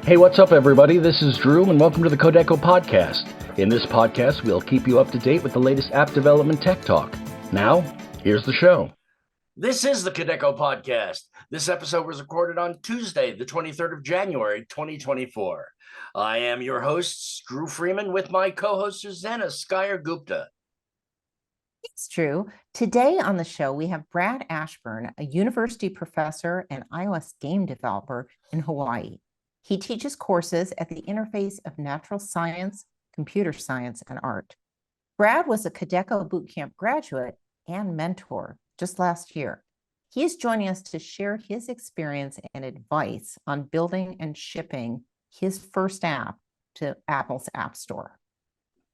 Hey, what's up, everybody? This is Drew, and welcome to the Kodeco podcast. In this podcast, we'll keep you up to date with the latest app development tech talk. Now, here's the show. This is the Kodeco podcast. This episode was recorded on Tuesday, the 23rd of January, 2024. I am your host, Dru Freeman, with my co-host, Susannah Skyer Gupta. It's true. Today on the show, we have Brad Ashburn, a university professor and iOS game developer in Hawaii. He teaches courses at the interface of natural science, computer science, and art. Brad was a Kodeco bootcamp graduate and mentor just last year. He is joining us to share his experience and advice on building and shipping his first app to Apple's App Store.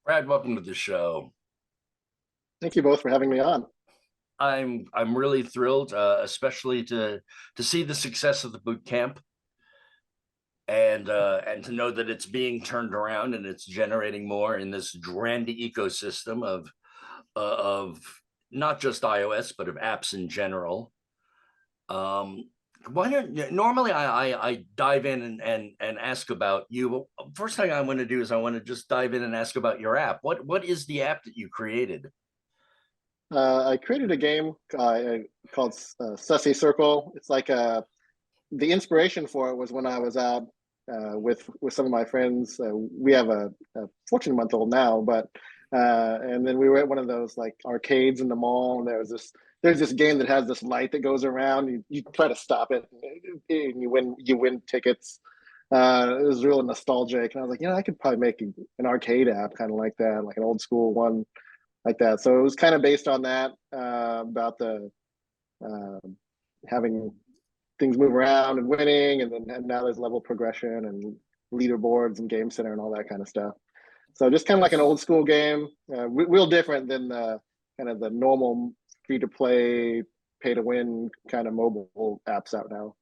Brad, welcome to the show. Thank you both for having me on. I'm really thrilled, especially to see the success of the boot camp, and to know that it's being turned around and it's generating more in this grand ecosystem of not just iOS but of apps in general. Normally I dive in and ask about you. First thing I want to do is I want to just dive in and ask about your app. What is the app that you created? I created a game called Sussy Circle. It's like the inspiration for it was when I was out with some of my friends. We have a 14-month-old now, but and then we were at one of those like arcades in the mall, and there's this game that has this light that goes around. You try to stop it, and you win tickets. It was real nostalgic, and I was like, I could probably make an arcade app kind of like that, like an old school one like that. So it was kind of based on that, about the having things move around and winning, and now there's level progression and leaderboards and game center and all that kind of stuff. So just kind of like an old school game, real different than the kind of the normal free to play, pay to win kind of mobile apps out now.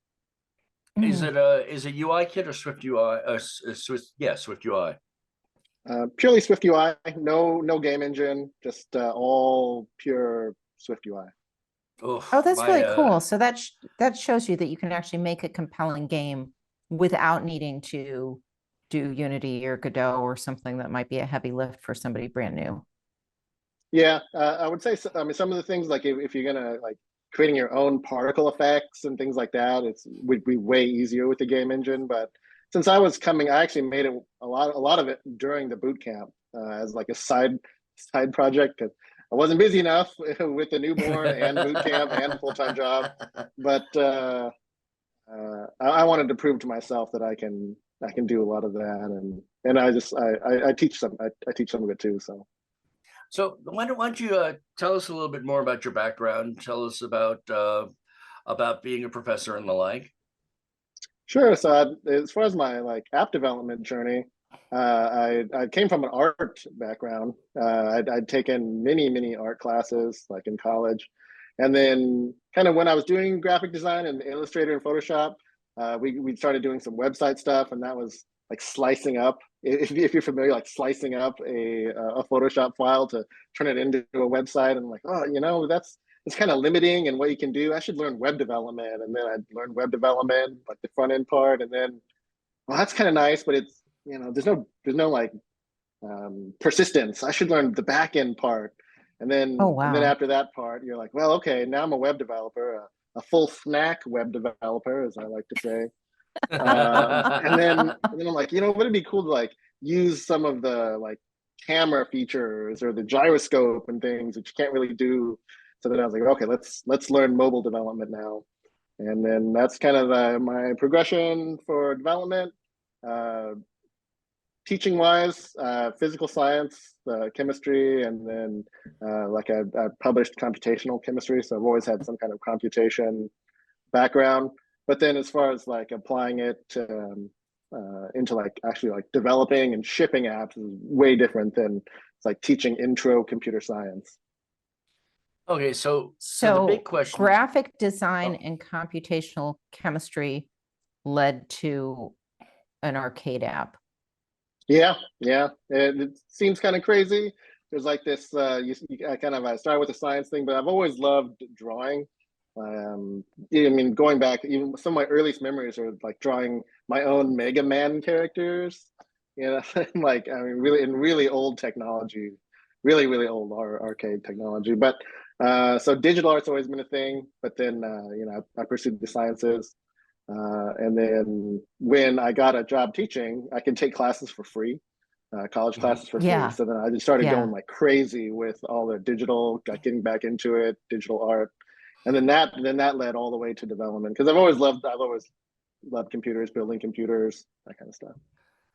Is it UI kit or Swift UI? Swift UI. Purely Swift UI, no game engine, just all pure Swift UI. Oh, that's really cool. So that shows you that you can actually make a compelling game without needing to do Unity or Godot or something that might be a heavy lift for somebody brand new. Yeah, I would say, I mean, some of the things, like if you're gonna like creating your own particle effects and things like that, would be way easier with the game engine. But since I was coming, I actually made it a lot of it during the boot camp as like a side project, because I wasn't busy enough with the newborn and boot camp and full-time job. But I wanted to prove to myself that I can do a lot of that, and I teach some of it too. So why don't you tell us a little bit more about your background? Tell us about being a professor and the like. Sure. So as far as my like app development journey, I came from an art background. I'd taken many art classes like in college, and then kind of when I was doing graphic design and Illustrator and Photoshop, we started doing some website stuff, and that was like slicing up. If you're familiar, like slicing up a Photoshop file to turn it into a website, and I'm like, it's kind of limiting in what you can do. I should learn web development. And then I learned web development, like the front end part. And then, well, that's kind of nice, but it's, there's no like persistence. I should learn the back end part. And then, and then after that part, you're like, well, okay, now I'm a web developer, a full snack web developer, as I like to say. And then I'm like, would it be cool to like use some of the like camera features or the gyroscope and things that you can't really do. So then I was like, okay, let's learn mobile development now. And then that's kind of my progression for development. Teaching wise, physical science, chemistry, and then like I published computational chemistry. So I've always had some kind of computation background. But then as far as like applying it into like actually like developing and shipping apps is way different than it's like teaching intro computer science. Okay, so the big question: graphic design and computational chemistry led to an arcade app. Yeah. It seems kind of crazy. There's like this. I started with the science thing, but I've always loved drawing, I mean, going back, even some of my earliest memories are like drawing my own Mega Man characters. You know, like I mean, really in really old technology, really old arcade technology. But so digital art's always been a thing. But then I pursued the sciences, and then when I got a job teaching, I could take classes for free. College classes for free. Yeah. So then I just started Yeah. going like crazy with all the digital, got getting back into it, digital art. And then that led all the way to development because I've always loved computers, building computers, that kind of stuff.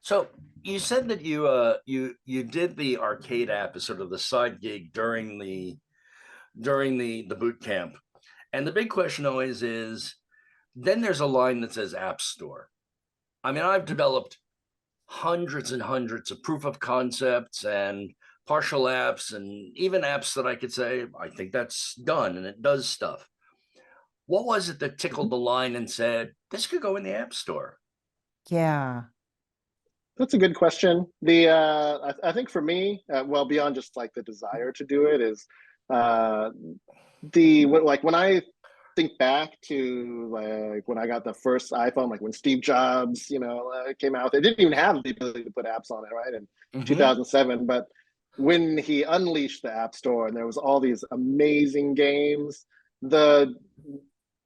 So you said that you did the arcade app as sort of the side gig during the boot camp. And the big question always is, then there's a line that says App Store. I mean, I've developed hundreds and hundreds of proof of concepts and partial apps and even apps that I could say, I think that's done and it does stuff. What was it that tickled the line and said, this could go in the App Store? Yeah. That's a good question. I think for me, well, beyond just like the desire to do it, is uh, like when I think back to like when I got the first iPhone, like when Steve Jobs, came out, they didn't even have the ability to put apps on it, right? In 2007, but when he unleashed the App Store and there was all these amazing games, the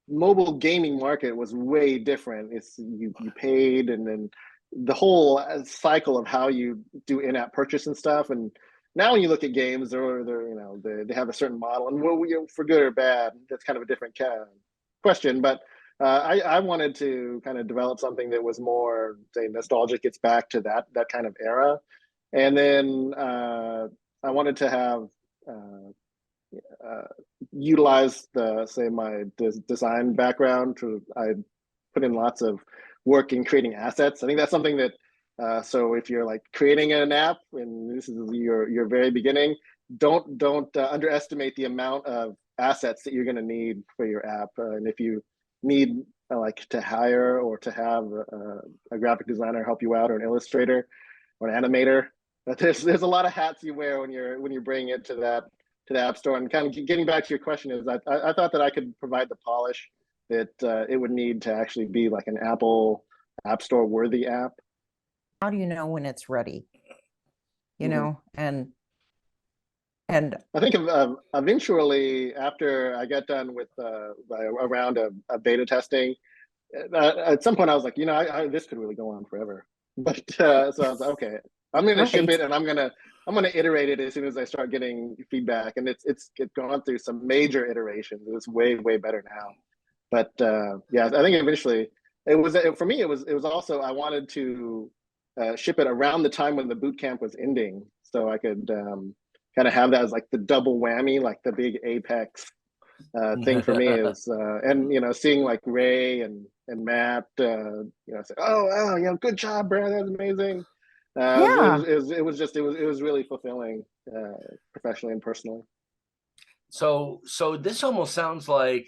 mobile gaming market was way different. It's you paid, and then the whole cycle of how you do in-app purchase and stuff. And now when you look at games, they have a certain model, and for good or bad, that's kind of a different question. But I wanted to kind of develop something that was more, say, nostalgic, gets back to that kind of era, and then I wanted to have utilize my design background I put in lots of work in creating assets. I think that's something that so if you're like creating an app and this is your very beginning, don't underestimate the amount of assets that you're going to need for your app. And if you need like to hire or to have a graphic designer help you out, or an illustrator or an animator, there's a lot of hats you wear when you're bringing it to the App Store. And kind of getting back to your question is, I thought that I could provide the polish that it would need to actually be like an Apple App Store worthy app. How do you know when it's ready? And I think eventually, after I got done with a round of beta testing, at some point I was like, this could really go on forever. But so I was like, okay, I'm going to ship it, and I'm going to iterate it as soon as I start getting feedback. And it's gone through some major iterations. It's way better now. But yeah, I think eventually for me. It was also, I wanted to ship it around the time when the boot camp was ending, so I could kind of have that as like the double whammy, like the big apex thing for me is, and seeing like Ray and Matt, say, oh, good job, Brad, that's amazing. It was really fulfilling, professionally and personally. So this almost sounds like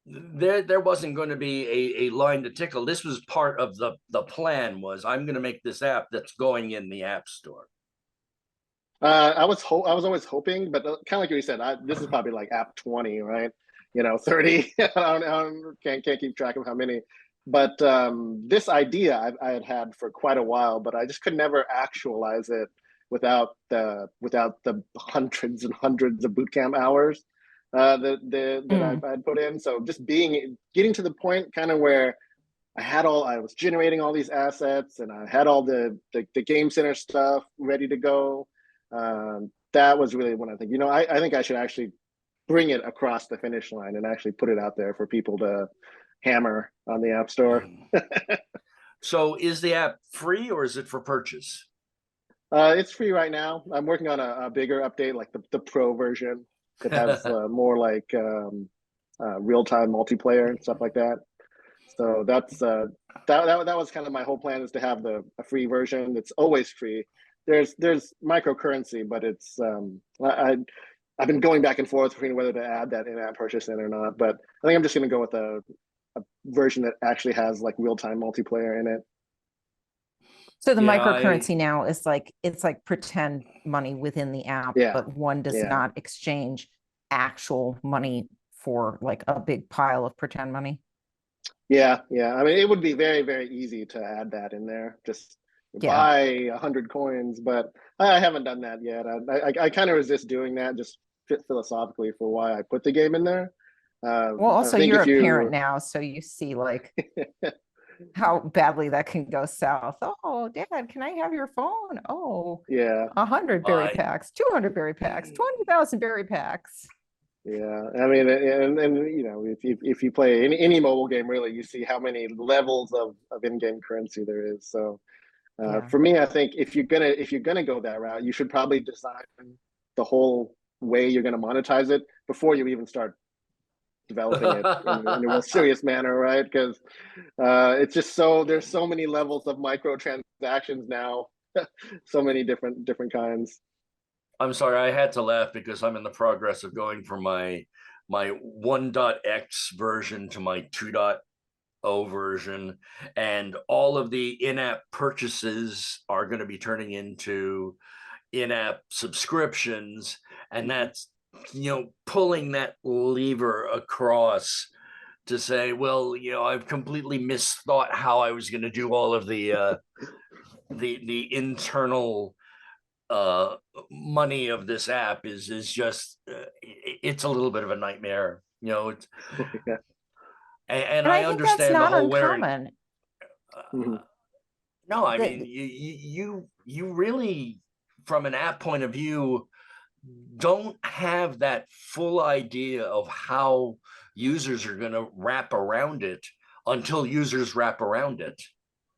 there wasn't going to be a line to tickle. This was part of the plan. Was, I'm going to make this app that's going in the App Store. I was always hoping, but kind of like you said, this is probably like app 20, right? 30. Can't keep track of how many. But this idea I had for quite a while, but I just could never actualize it without the hundreds and hundreds of bootcamp hours that I'd put in. So just getting to the point kind of where I was generating all these assets, and I had all the Game Center stuff ready to go. That was really when I think, I think I should actually bring it across the finish line and actually put it out there for people to hammer on the App Store. So is the app free or is it for purchase? It's free right now. I'm working on a bigger update, like the pro version that has more like real-time multiplayer and stuff like that. So that's that was kind of my whole plan, is to have a free version that's always free. There's microcurrency, but it's I've been going back and forth between whether to add that in-app purchase in or not. But I think I'm just going to go with a version that actually has like real-time multiplayer in it. So the microcurrency now is like, it's like pretend money within the app, but one does not exchange actual money for like a big pile of pretend money. Yeah, yeah. I mean, it would be very, very easy to add that in there. Just Yeah. buy 100 coins, but I haven't done that yet. I kind of resist doing that just philosophically for why I put the game in there. Well, also I think you're if a you parent now, so you see like how badly that can go south. Oh, Dad, can I have your phone? Oh, yeah, 100 berry packs, 200 berry packs, 20,000 berry packs. yeah. I mean, and you know, if you play any mobile game, really, you see how many levels of in-game currency there is. So Yeah. for me, I think if you're gonna go that route, you should probably design the whole way you're gonna monetize it before you even start developing it in a real serious manner, right? Because it's just there's so many levels of microtransactions now, so many different kinds. I'm sorry, I had to laugh because I'm in the progress of going from my 1.x version to my 2.0 version, and all of the in-app purchases are going to be turning into in-app subscriptions, and that's pulling that lever across to say, well, I've completely misthought how I was going to do all of the internal money of this app is just it's a little bit of a nightmare. It's Yeah. and I I think that's understand the not whole wearing. uncommon. No, I mean you really, from an app point of view, don't have that full idea of how users are going to wrap around it until users wrap around it.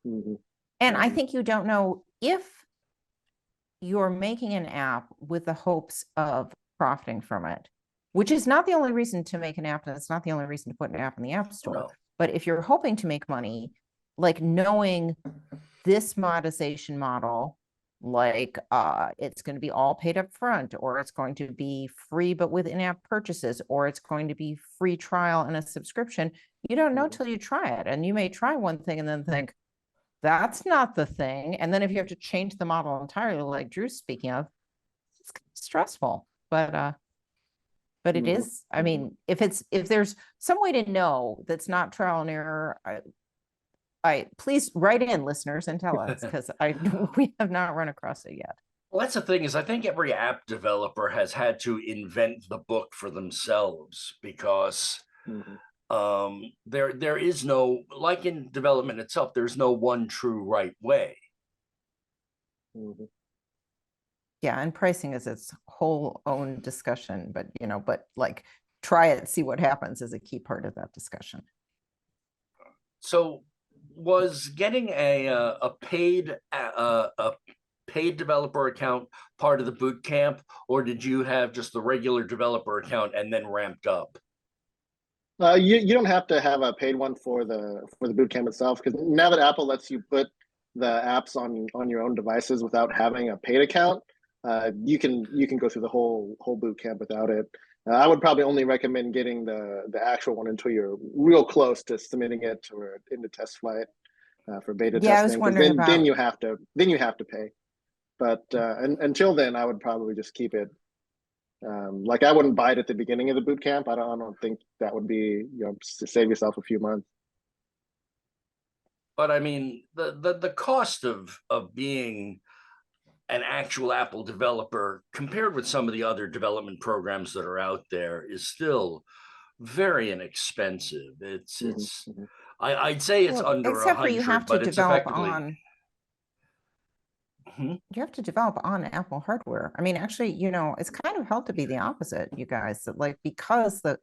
And I think you don't know if you're making an app with the hopes of profiting from it, which is not the only reason to make an app, and it's not the only reason to put an app in the App Store. No. But if you're hoping to make money, like knowing this monetization model, like it's going to be all paid up front, or it's going to be free but with in-app purchases, or it's going to be free trial and a subscription, you don't know till you try it. And you may try one thing and then think, that's not the thing. And then if you have to change the model entirely, like Dru's speaking of, it's kind of stressful. But it is, I mean, if there's some way to know that's not trial and error, I please write in, listeners, and tell us, because we have not run across it yet. Well, that's the thing, is I think every app developer has had to invent the book for themselves, because there is no, like in development itself, there's no one true right way. Yeah, and pricing is its whole own discussion, but but like try it, see what happens is a key part of that discussion. So was getting a paid developer account part of the boot camp, or did you have just the regular developer account and then ramped up? You don't have to have a paid one for the boot camp itself, because now that Apple lets you put the apps on your own devices without having a paid account, you can go through the whole boot camp without it. I would probably only recommend getting the actual one until you're real close to submitting it or into test flight for beta testing. I was wondering then you have to pay. But until then, I would probably just keep it. Like I wouldn't buy it at the beginning of the boot camp. I don't think that would be, save yourself a few months. But I mean, the cost of being an actual Apple developer compared with some of the other development programs that are out there is still very inexpensive. I'd say it's under except for you have to develop on. You have to develop on Apple hardware. I mean, actually, it's kind of held to be the opposite, you guys, that like, because the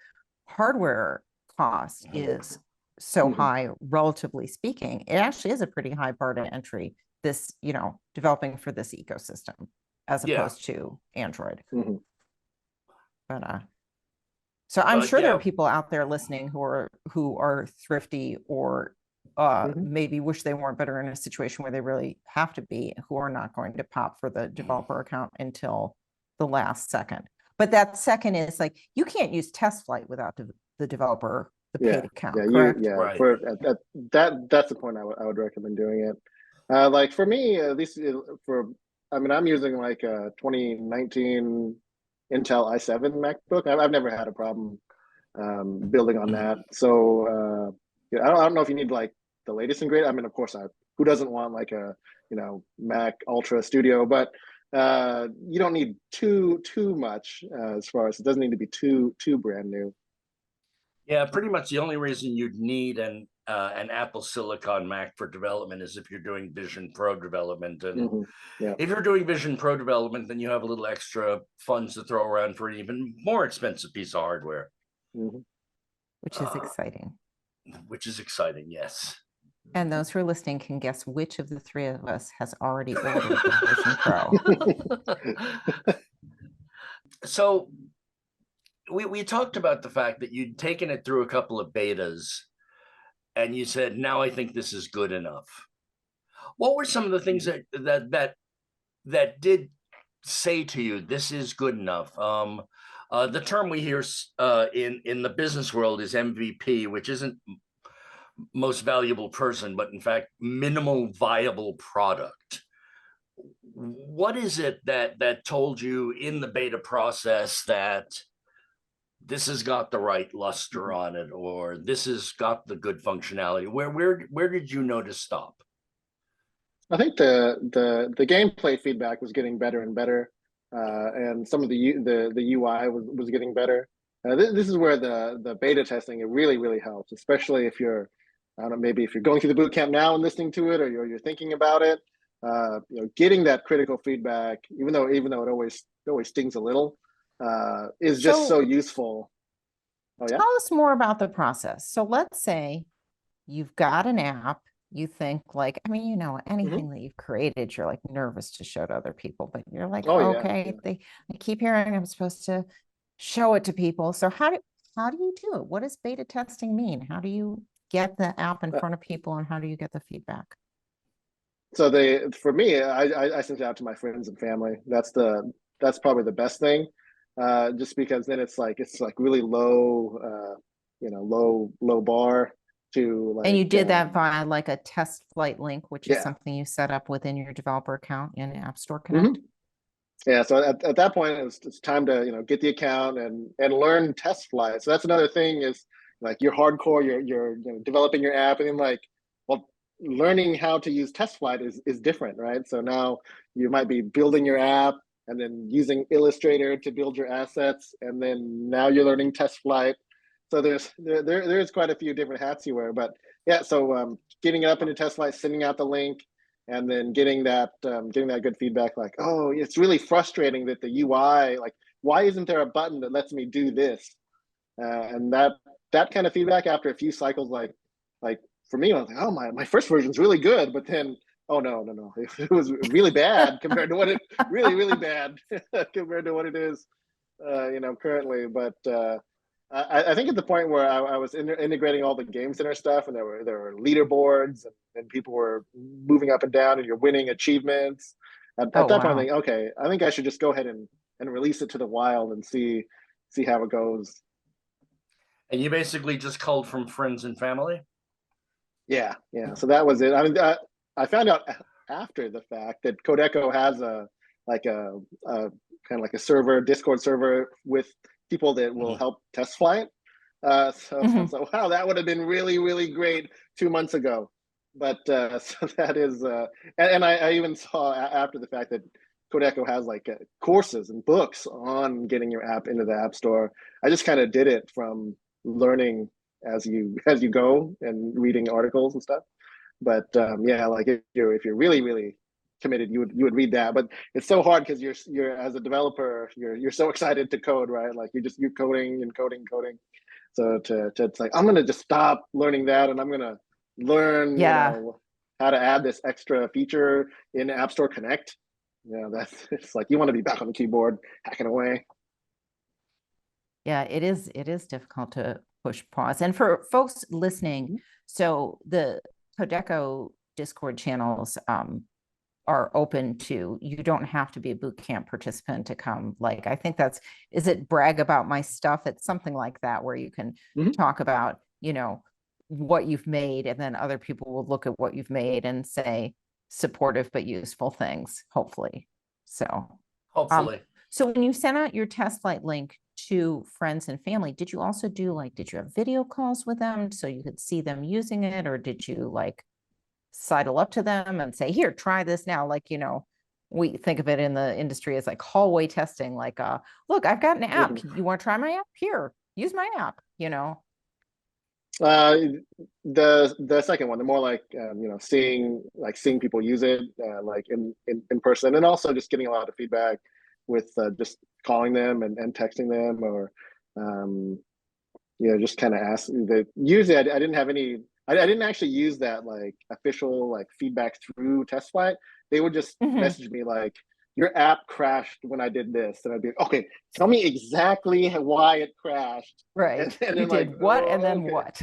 hardware cost is so high, relatively speaking, it actually is a pretty high bar to entry, this, developing for this ecosystem as opposed to Android. But so I'm sure there are people out there listening who are thrifty, or maybe wish they weren't better in a situation where they really have to be, who are not going to pop for the developer account until the last second. But that second is like, you can't use test flight without the developer, the paid account, correct? Right. That's the point I would recommend doing it. Like for me, at least I'm using like a 2019 Intel i7 MacBook. I've never had a problem building on that. So yeah, I don't know if you need like the latest and greatest. I mean, of course, who doesn't want like a Mac Ultra Studio, but you don't need too much as far as it doesn't need to be too brand new. Yeah, pretty much the only reason you'd need an Apple Silicon Mac for development is if you're doing Vision Pro development. And yeah, if you're doing Vision Pro development, then you have a little extra funds to throw around for an even more expensive piece of hardware. Which is exciting. Which is exciting, yes. And those who are listening can guess which of the three of us has already ordered the Vision Pro. So we talked about the fact that you'd taken it through a couple of betas and you said, now I think this is good enough. What were some of the things that did say to you, this is good enough? The term we hear in the business world is MVP, which isn't most valuable person, but in fact, minimal viable product. What is it that told you in the beta process that this has got the right luster on it, or this has got the good functionality? Where did you know to stop? I think the gameplay feedback was getting better and better, and some of the UI was getting better. This is where the beta testing, it really helps, especially if you're, I don't know, maybe if you're going through the boot camp now and listening to it, or you're thinking about it. Getting that critical feedback, even though it always stings a little, is just so useful. Oh yeah. Tell us more about the process. So let's say you've got an app. You think like, I mean, anything that you've created, you're like nervous to show to other people, but you're like, okay, I keep hearing I'm supposed to show it to people. So how do you do it? What does beta testing mean? How do you get the app in front of people, and how do you get the feedback? So for me, I send it out to my friends and family. That's probably the best thing, just because then it's like really low, low bar to like. And you did that via like a test flight link, which is Yeah. something you set up within your developer account in App Store Connect. Yeah, so at that point it's time to get the account and learn test flight. So that's another thing, is like you're hardcore, you're developing your app, and then like, well, learning how to use test flight is different, right? So now you might be building your app and then using Illustrator to build your assets, and then now you're learning test flight. So there's quite a few different hats you wear. But yeah, so getting it up into test flight, sending out the link, and then getting that good feedback, like, oh, it's really frustrating that the UI, like, why isn't there a button that lets me do this? And that kind of feedback after a few cycles, like for me, I was like, oh, my first version's really good, but then, oh no, it was really bad compared to what it really bad compared to what it is, currently. But I think at the point where I was integrating all the game center stuff, and there were leaderboards, and people were moving up and down, and you're winning achievements. At that point, I think, okay, I think I should just go ahead and release it to the wild and see how it goes. And you basically just culled from friends and family? Yeah. So that was it. I mean, I found out after the fact that Kodeco has a kind of like a server, Discord server with people that will help test flight. So wow, that would have been really great 2 months ago. But so that is, and I even saw after the fact that Kodeco has like courses and books on getting your app into the App Store. I just kind of did it from learning as you go and reading articles and stuff. But yeah, like if you're really committed, you would read that. But it's so hard because you're as a developer, you're so excited to code, right? Like you're coding and coding. So to it's like, I'm gonna just stop learning that, and I'm gonna learn how to add this extra feature in App Store Connect. It's like you want to be back on the keyboard hacking away. Yeah, it is difficult to push pause. And for folks listening, so the Kodeco Discord channels are open to, you don't have to be a bootcamp participant to come. Like, I think is it brag about my stuff? It's something like that, where you can talk about, what you've made, and then other people will look at what you've made and say supportive but useful things, hopefully. So hopefully. So when you sent out your test flight link to friends and family, did you also do did you have video calls with them so you could see them using it? Or did you sidle up to them and say, here, try this now? We think of it in the industry as hallway testing, look, I've got an app. You want to try my app? Here, use my app, The second one, the more seeing people use it in person, and also just getting a lot of feedback with just calling them and texting them, or just kind of ask. Usually I didn't have any. I didn't actually use that official feedback through test flight. They would just message me your app crashed when I did this, and I'd be okay. Tell me exactly why it crashed. Right. And then did what, and then okay. What?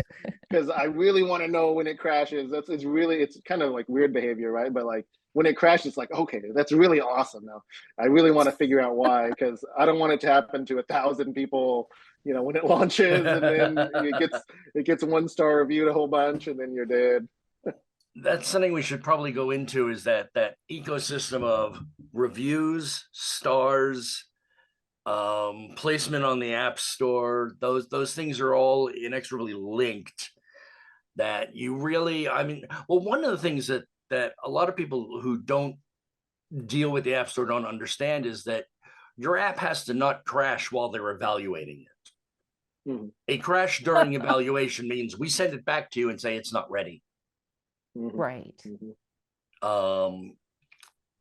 Because I really want to know when it crashes. It's kind of weird behavior, right? But when it crashes, it's okay, that's really awesome. Now I really want to figure out why, because I don't want it to happen to 1,000 people. When it launches and then it gets 1-star reviewed a whole bunch, and then you're dead. That's something we should probably go into, is that ecosystem of reviews, stars, placement on the App Store. Those things are all inexorably linked. That you really, one of the things that a lot of people who don't deal with the App Store don't understand is that your app has to not crash while they're evaluating it. A crash during evaluation means we send it back to you and say it's not ready. Right. And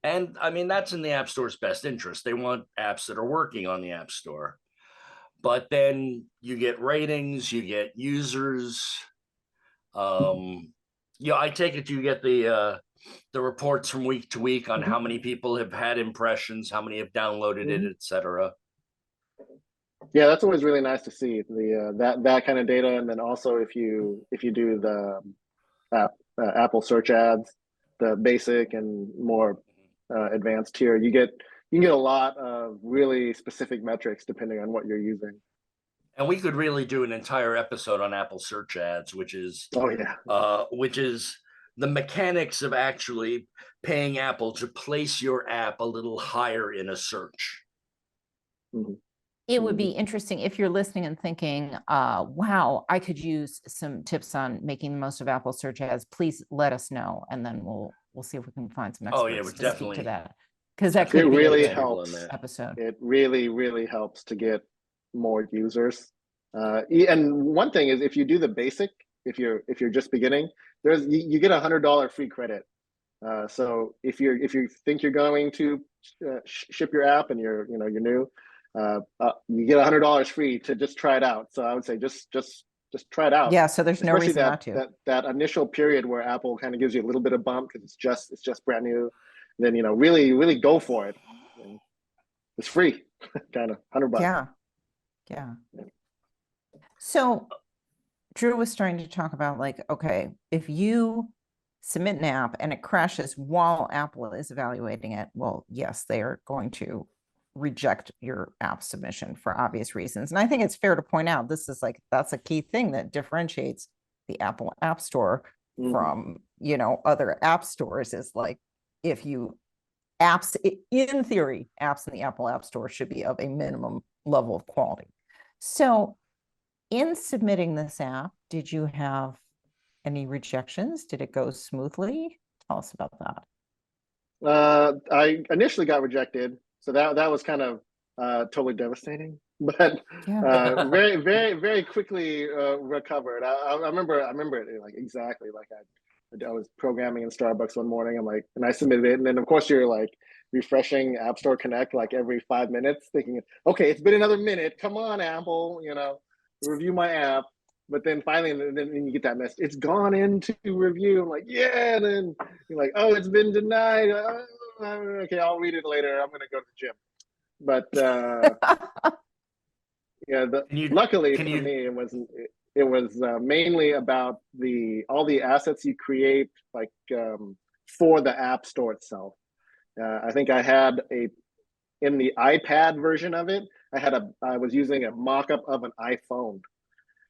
that's in the App Store's best interest. They want apps that are working on the App Store. But then you get ratings, you get users. I take it you get the reports from week to week on how many people have had impressions, how many have downloaded it, etc. Yeah, that's always really nice to see that kind of data. And then also if you do the Apple search ads, the basic and more advanced tier, you can get a lot of really specific metrics depending on what you're using. And we could really do an entire episode on Apple search ads, which is the mechanics of actually paying Apple to place your app a little higher in a search. It would be interesting if you're listening and thinking, wow, I could use some tips on making the most of Apple search ads. Please let us know, and then we'll see if we can find some experts to speak to that, because that could really be helps. Episode. It really helps to get more users. And one thing is, if you do the basic, if you're just beginning, you get $100 free credit. So if you think you're going to ship your app and you're new, you get $100 free to just try it out. So I would say just try it out. Yeah. So there's no reason not to. That initial period where Apple kind of gives you a little bit of bump because it's just brand new. Then really go for it. It's free, kind of $100. Yeah. So Dru was starting to talk about okay, if you submit an app and it crashes while Apple is evaluating it, well, yes, they are going to reject your app submission for obvious reasons. And I think it's fair to point out, this is that's a key thing that differentiates the Apple App Store from, other app stores, is if you in theory, apps in the Apple App Store should be of a minimum level of quality. So in submitting this app, did you have any rejections? Did it go smoothly? Tell us about that. I initially got rejected. So that was kind of totally devastating, but very, very, very quickly recovered. I remember it exactly. I was programming in Starbucks one morning. And I submitted it, and then of course you're refreshing App Store Connect every 5 minutes, thinking, okay, it's been another minute. Come on, Apple, review my app. But then finally, then you get that message. It's gone into review. I'm yeah. And then you're oh, it's been denied. Okay, I'll read it later. I'm going to go to the gym. But luckily for me, it was mainly about all the assets you create for the App Store itself. I think I had in the iPad version of it, I was using a mock-up of an iPhone.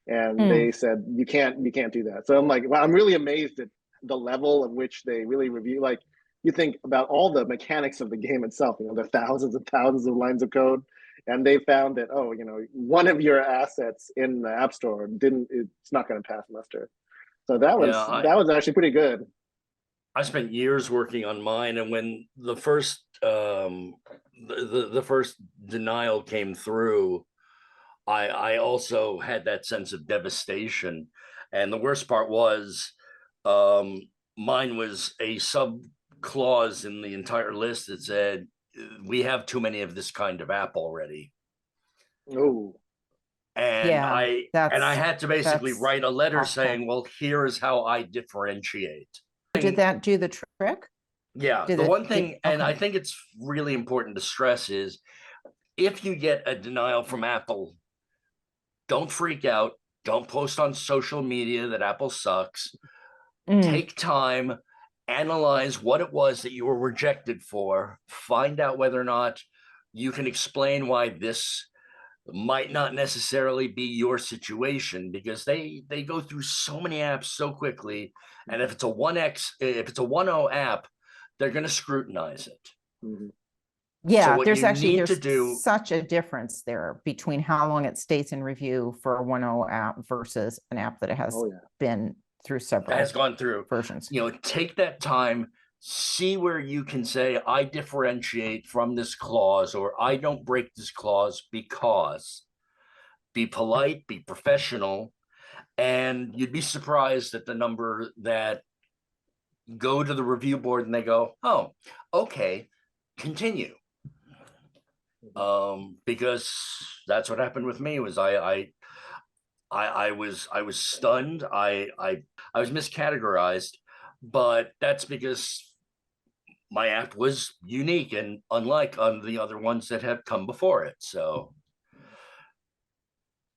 And they said, you can't do that. So I'm well, I'm really amazed at the level at which they really review. you think about all the mechanics of the game itself. You know, the thousands and thousands of lines of code, and they found that, oh, you know, one of your assets in the App Store it's not going to pass muster. So that was actually pretty good. I spent years working on mine, and when the first the first denial came through, I also had that sense of devastation. And the worst part was, mine was a sub clause in the entire list that said, we have too many of this kind of app already. Oh. And I had to basically write a letter saying, well, here is how I differentiate. Did that do the trick? Yeah. The one thing, and I think it's really important to stress, is if you get a denial from Apple, don't freak out. Don't post on social media that Apple sucks. Take time, analyze what it was that you were rejected for, find out whether or not you can explain why this might not necessarily be your situation, because they go through so many apps so quickly. And if it's a 1.0 app, they're going to scrutinize it. Mm-hmm. Yeah, so there's such a difference there between how long it stays in review for a 1.0 app versus an app that has been through several has gone through versions. You know, take that time, see where you can say, I differentiate from this clause, or I don't break this clause because. Be polite, be professional, and you'd be surprised at the number that go to the review board and they go, oh, okay, continue. Because that's what happened with me. Was I was stunned. I was miscategorized, but that's because my app was unique and unlike on the other ones that have come before it. So,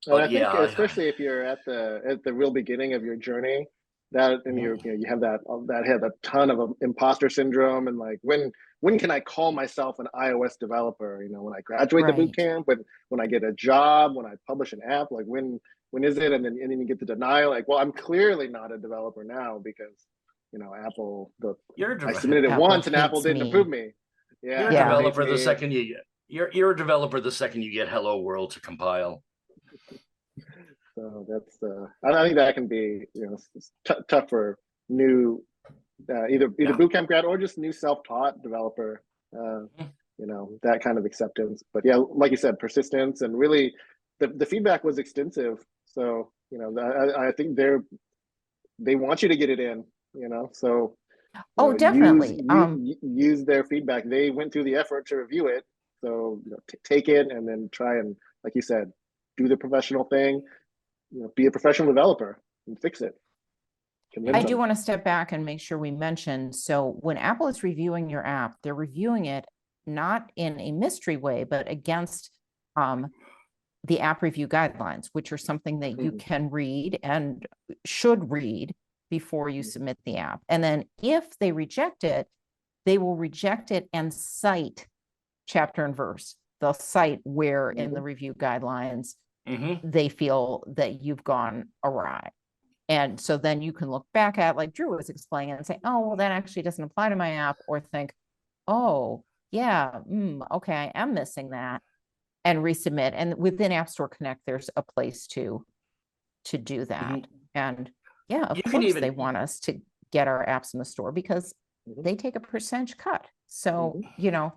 and I think especially if you're at the real beginning of your journey, that and you have that had a ton of imposter syndrome, and like when can I call myself an iOS developer? You know, when I graduate the boot camp, when I get a job, when I publish an app, like when is it? And then you get the denial, like, well, I'm clearly not a developer now because, you know, Apple, I submitted it once and Apple didn't approve me. Yeah, you're a developer the second you get you're a developer the second you get Hello World to compile. So that's I think that can be, you know, tough for new either bootcamp grad or just new self-taught developer. You know, that kind of acceptance. But yeah, like you said, persistence, and really the feedback was extensive. So, you know, I think they want you to get it in, you know. So definitely use their feedback. They went through the effort to review it. So, you know, take it and then try and, like you said, do the professional thing. You know, be a professional developer and fix it. I do want to step back and make sure we mention, so when Apple is reviewing your app, they're reviewing it not in a mystery way, but against the app review guidelines, which are something that you can read and should read before you submit the app. And then if they reject it, they will reject it and cite chapter and verse. They'll cite where in the review guidelines they feel that you've gone awry. And so then you can look back at, like Dru was explaining, and say, oh, well, that actually doesn't apply to my app, or think, oh, yeah, okay, I am missing that, and resubmit. And within App Store Connect, there's a place to do that. And yeah, of course, they want us to get our apps in the store because they take a percentage cut. So, you know,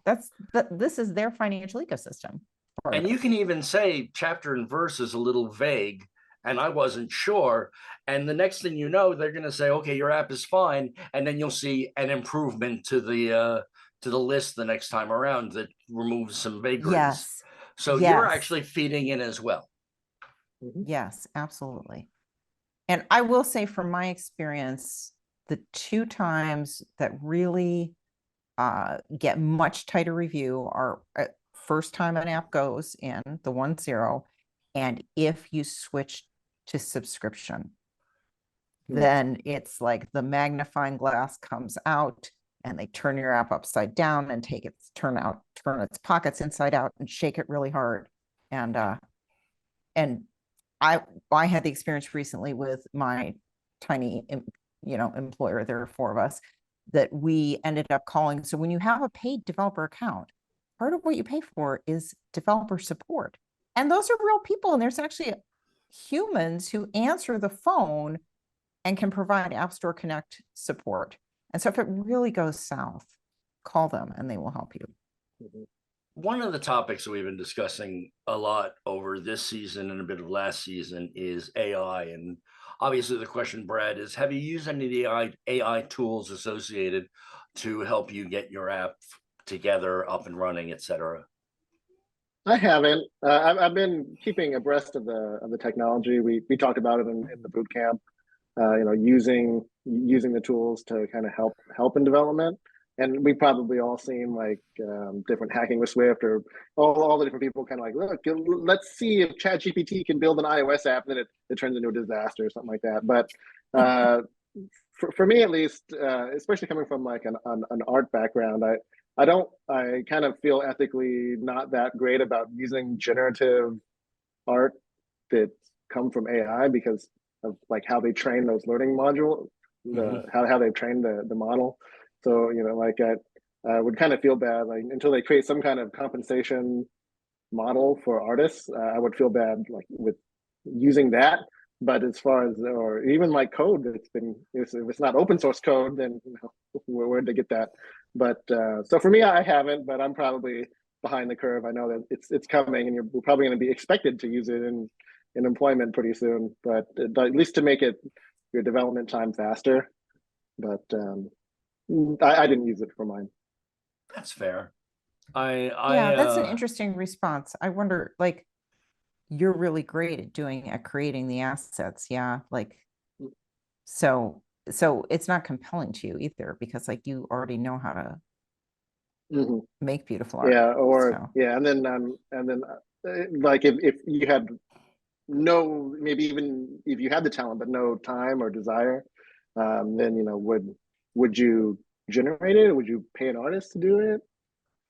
this is their financial ecosystem. And you can even say chapter and verse is a little vague, and I wasn't sure. And the next thing you know, they're going to say, okay, your app is fine. And then you'll see an improvement to the list the next time around that removes some vagaries. Yes. So you're actually feeding in as well. Yes, absolutely. And I will say, from my experience, the two times that really get much tighter review are first time an app goes in, the 1.0, and if you switch to subscription, then it's like the magnifying glass comes out and they turn your app upside down and turn its pockets inside out and shake it really hard. And I had the experience recently with my tiny, you know, employer. There are 4 of us, that we ended up calling. So when you have a paid developer account, part of what you pay for is developer support. And those are real people. And there's actually humans who answer the phone and can provide App Store Connect support. And so if it really goes south, call them and they will help you. Mm-hmm. One of the topics that we've been discussing a lot over this season and a bit of last season is AI. And obviously the question, Brad, is have you used any of the AI tools associated to help you get your app together, up and running, et cetera? I haven't. I've been keeping abreast of the technology. We talked about it in the boot camp. Using the tools to kind of help in development. And we've probably all seen like different hacking with Swift or all the different people kind of like, look, let's see if ChatGPT can build an iOS app, and then it turns into a disaster or something like that. But for me at least, especially coming from like an art background, I kind of feel ethically not that great about using generative art that come from AI because of like how they train those learning module, how they've trained the model. So like I would kind of feel bad like until they create some kind of compensation model for artists. I would feel bad like with using that. But as far as or even like code that's been if it's not open source code, then where'd they get that? But so for me, I haven't. But I'm probably behind the curve. I know that it's coming, and we're probably going to be expected to use it in employment pretty soon. But at least to make it your development time faster. But I didn't use it for mine. That's fair. That's an interesting response. I wonder, like, you're really great at creating the assets. Yeah. Like, so it's not compelling to you either because like you already know how to make beautiful art. Yeah. And then like if you had maybe even if you had the talent, but no time or desire, then, would you generate it? Or would you pay an artist to do it?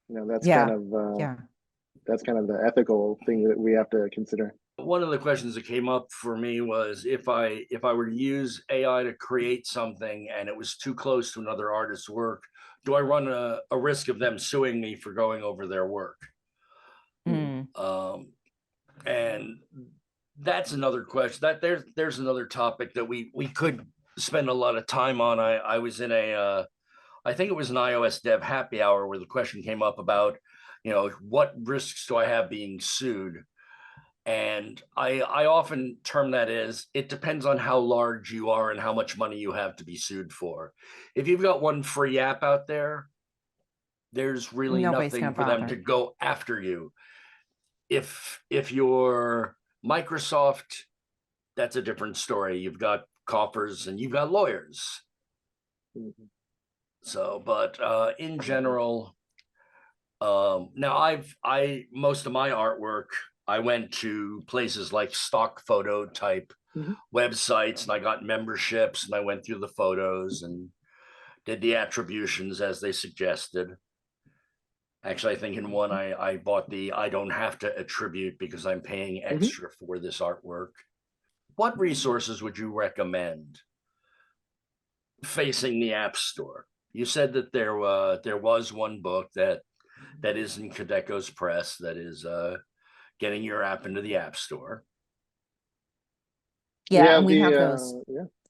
That's kind of the ethical thing that we have to consider. One of the questions that came up for me was if I were to use AI to create something and it was too close to another artist's work, do I run a risk of them suing me for going over their work? And that's another question. That there's another topic that we could spend a lot of time on. I was in I think it was an iOS dev happy hour where the question came up about, what risks do I have being sued? And I often term that as it depends on how large you are and how much money you have to be sued for. If you've got one free app out there, there's really nothing for them to go after you. If you're Microsoft, that's a different story. You've got coffers and you've got lawyers. So, but in general, now most of my artwork, I went to places like stock photo type websites, and I got memberships, and I went through the photos and did the attributions as they suggested. Actually, I think in one I bought I don't have to attribute because I'm paying extra for this artwork. What resources would you recommend facing the App Store? You said that there was one book that is in Kodeco's press that is getting your app into the App Store. Yeah, and we have those.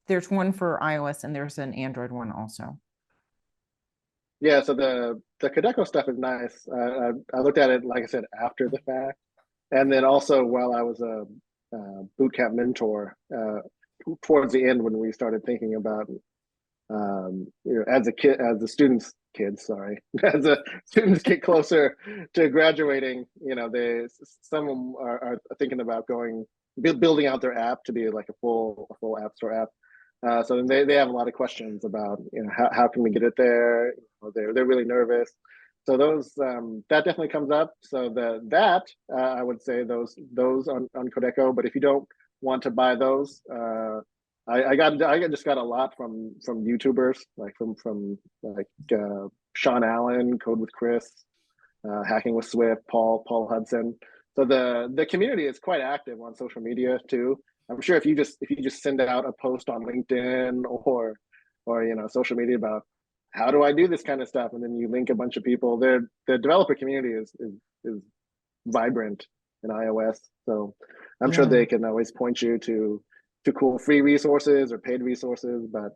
There's one for iOS and there's an Android one also. Yeah, so the Kodeco stuff is nice. I looked at it, like I said, after the fact, and then also while I was a bootcamp mentor towards the end when we started thinking about as the students get closer to graduating, some of them are thinking about building out their app to be like a full App Store app. So they have a lot of questions about how can we get it there. They're really nervous. So those that definitely comes up. So I would say those on Kodeco. But if you don't want to buy those, I just got a lot from YouTubers like from Sean Allen, Code with Chris, Hacking with Swift, Paul Hudson. So the community is quite active on social media too. I'm sure if you just send out a post on LinkedIn or social media about how do I do this kind of stuff? And then you link a bunch of people. The developer community is vibrant in iOS, so I'm sure Yeah. they can always point you to cool free resources or paid resources. But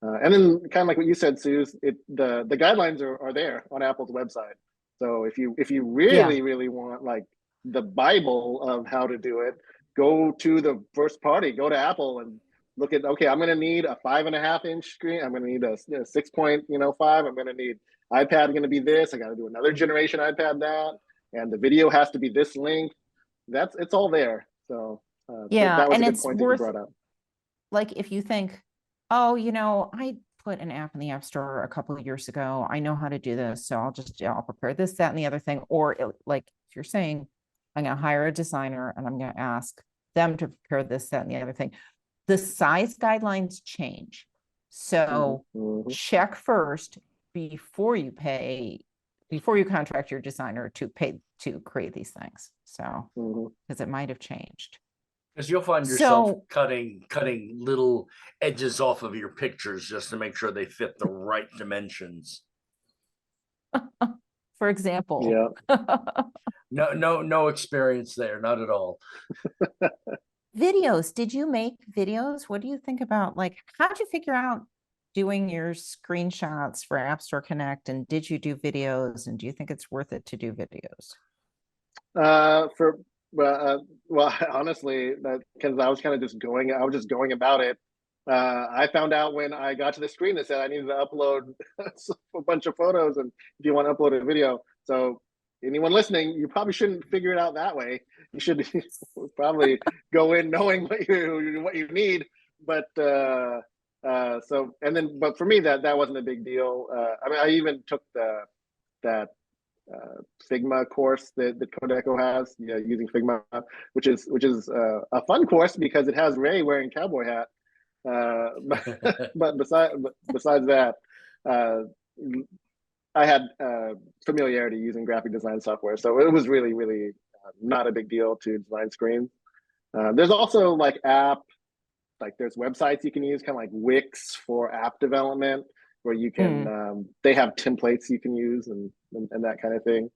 and then kind of like what you said, Suze, the guidelines are there on Apple's website. So if you Yeah. really want like the Bible of how to do it, go to the first party, go to Apple and look at, okay, I'm going to need a 5.5-inch screen. I'm going to need a 6.5. I'm going to need iPad going to be this. I got to do another generation iPad that, and the video has to be this length. It's all there. So Yeah. that was And a good it's point that you worth, brought up. like, if you think, oh, I put an app in the App Store a couple of years ago. I know how to do this. So I'll prepare this, that, and the other thing. Or like if you're saying, I'm going to hire a designer and I'm going to ask them to prepare this, that, and the other thing. The size guidelines change. So Mm-hmm. check first before you contract your designer to pay to create these things. So, because it might have changed. Because you'll find yourself cutting little edges off of your pictures just to make sure they fit the right dimensions. For example. Yeah. No experience there, not at all. Videos. Did you make videos? What do you think about, like, how'd you figure out doing your screenshots for App Store Connect? And did you do videos? And do you think it's worth it to do videos? Well, honestly, because I was just going about it. I found out when I got to the screen that said I needed to upload a bunch of photos, and if you want to upload a video. So anyone listening, you probably shouldn't figure it out that way. You should probably go in knowing what you need. But but for me that wasn't a big deal. I mean, I even took that Figma course that Kodeco has, using Figma, which is a fun course because it has Ray wearing cowboy hat. But besides that, I had familiarity using graphic design software, so it was really not a big deal to design screens. There's also like there's websites you can use, kind of like Wix for app development, where you can they have templates you can use and that kind of thing.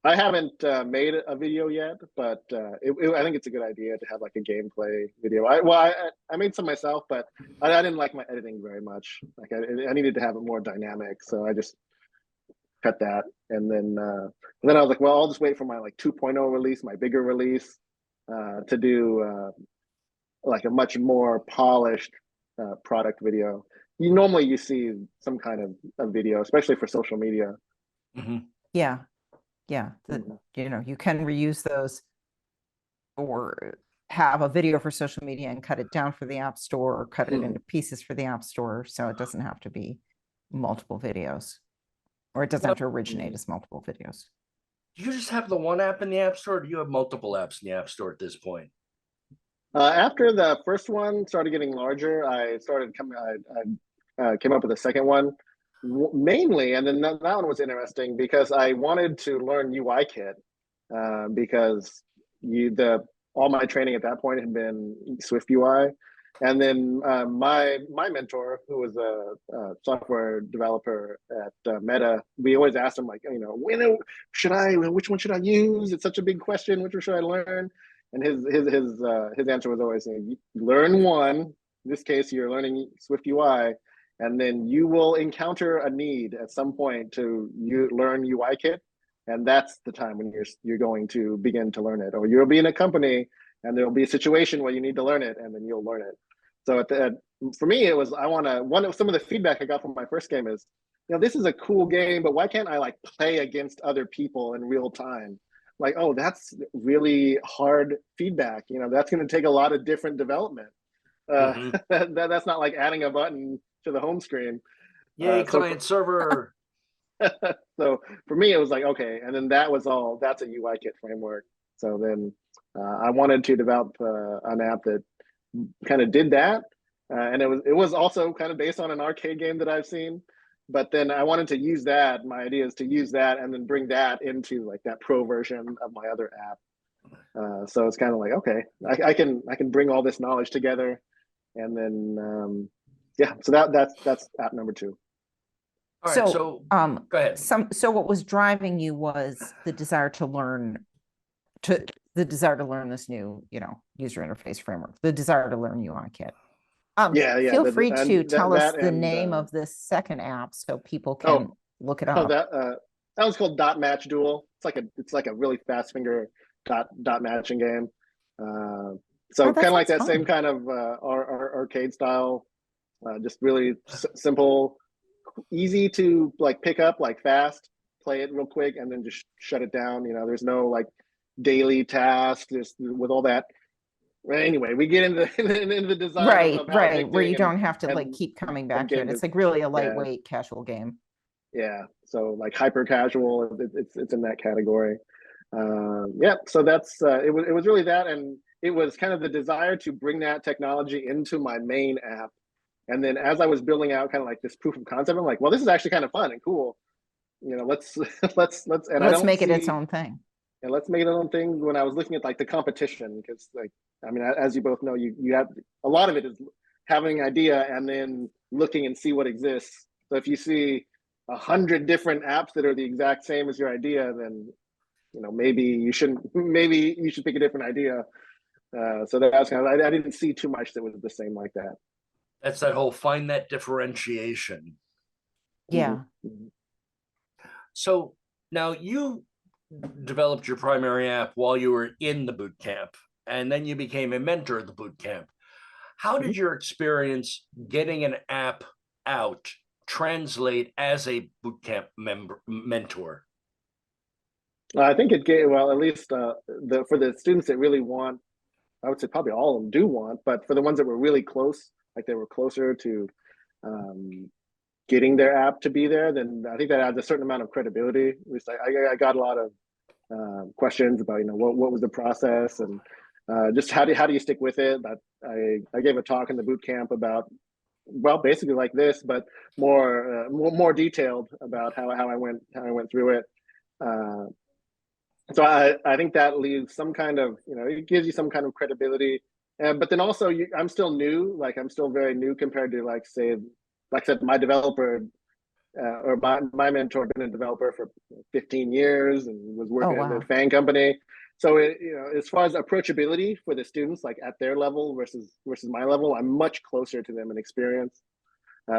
I haven't made a video yet, but I think it's a good idea to have like a gameplay video. I made some myself, but I didn't like my editing very much. Like I needed to have it more dynamic, so I just cut that. And then I was like, well, I'll just wait for my 2.0 release, my bigger release, to do like a much more polished product video. You see some kind of a video, especially for social media. Mm-hmm. Yeah. You can reuse those or have a video for social media and cut it down for the App Store, or cut it into pieces for the App Store. So it doesn't have to be multiple videos, or it doesn't have to originate as multiple videos. Do you just have the one app in the App Store, or do you have multiple apps in the App Store at this point? After the first one started getting larger, I came up with a second one, mainly, and then that one was interesting because I wanted to learn UIKit, because all my training at that point had been Swift UI, and then my mentor, who was a software developer at Meta, we always asked him which one should I use? It's such a big question. Which one should I learn? And his answer was always, learn one. In this case, you're learning Swift UI, and then you will encounter a need at some point to learn UIKit, and that's the time when you're going to begin to learn it. Or you'll be in a company, and there'll be a situation where you need to learn it, and then you'll learn it. So for me, it was some of the feedback I got from my first game is, this is a cool game, but why can't I play against other people in real time? Like, oh, that's really hard feedback. That's going to take a lot of different development. That's not like adding a button to the home screen. Yay, client server. So for me, it was like, okay. And then that's a UIKit framework. So then I wanted to develop an app that kind of did that. And it was also kind of based on an arcade game that I've seen. But then I wanted to use that. My idea is to use that and then bring that into that pro version of my other app. So it's kind of like, okay, I can bring all this knowledge together, and then yeah, so that's app number 2. All right, so go ahead. So what was driving you was the desire to learn this new, user interface framework, the desire to learn UIKit. Feel free to tell us the name of this second app so people can look it up. That was called Dot Match Duel. It's like a really fast finger dot matching game. So kind of like that fun. Same kind of arcade style, just really simple, easy to like pick up, like fast, play it real quick, and then just shut it down. There's no like daily task, just with all that. Anyway, we get into the design, right, where you don't have to like keep coming back to it. It's like really a lightweight, casual game. Yeah, so like hyper casual, it's in that category. So that's it was really that, and it was kind of the desire to bring that technology into my main app. And then as I was building out kind of like this proof of concept, I'm like, well, this is actually kind of fun and cool. Let's make it its own thing. And let's make it its own thing. When I was looking at like the competition, because like, I mean, as you both know, you have a lot of it is having an idea and then looking and see what exists. So if you see 100 different apps that are the exact same as your idea, then maybe you should pick a different idea. So that's kind of, I didn't see too much that was the same like that. That's that whole find that differentiation. Yeah. Mm-hmm. So now you developed your primary app while you were in the boot camp, and then you became a mentor of the boot camp. How did your experience getting an app out translate as a boot camp mentor? I think it gave, well, at least for the students that really want, I would say probably all of them do want, but for the ones that were really close, like they were closer to getting their app to be there, then I think that adds a certain amount of credibility. At least I got a lot of questions about, what was the process, and just how do you stick with it. But I gave a talk in the boot camp about, well, basically like this, but more detailed about how I went through it. So I think that leaves some kind of, it gives you some kind of credibility. But then also I'm still new, like I'm still very new compared to like I said, my developer or my mentor been a developer for 15 years and was working at a fan company. So as far as approachability for the students, like at their level versus my level, I'm much closer to them in experience.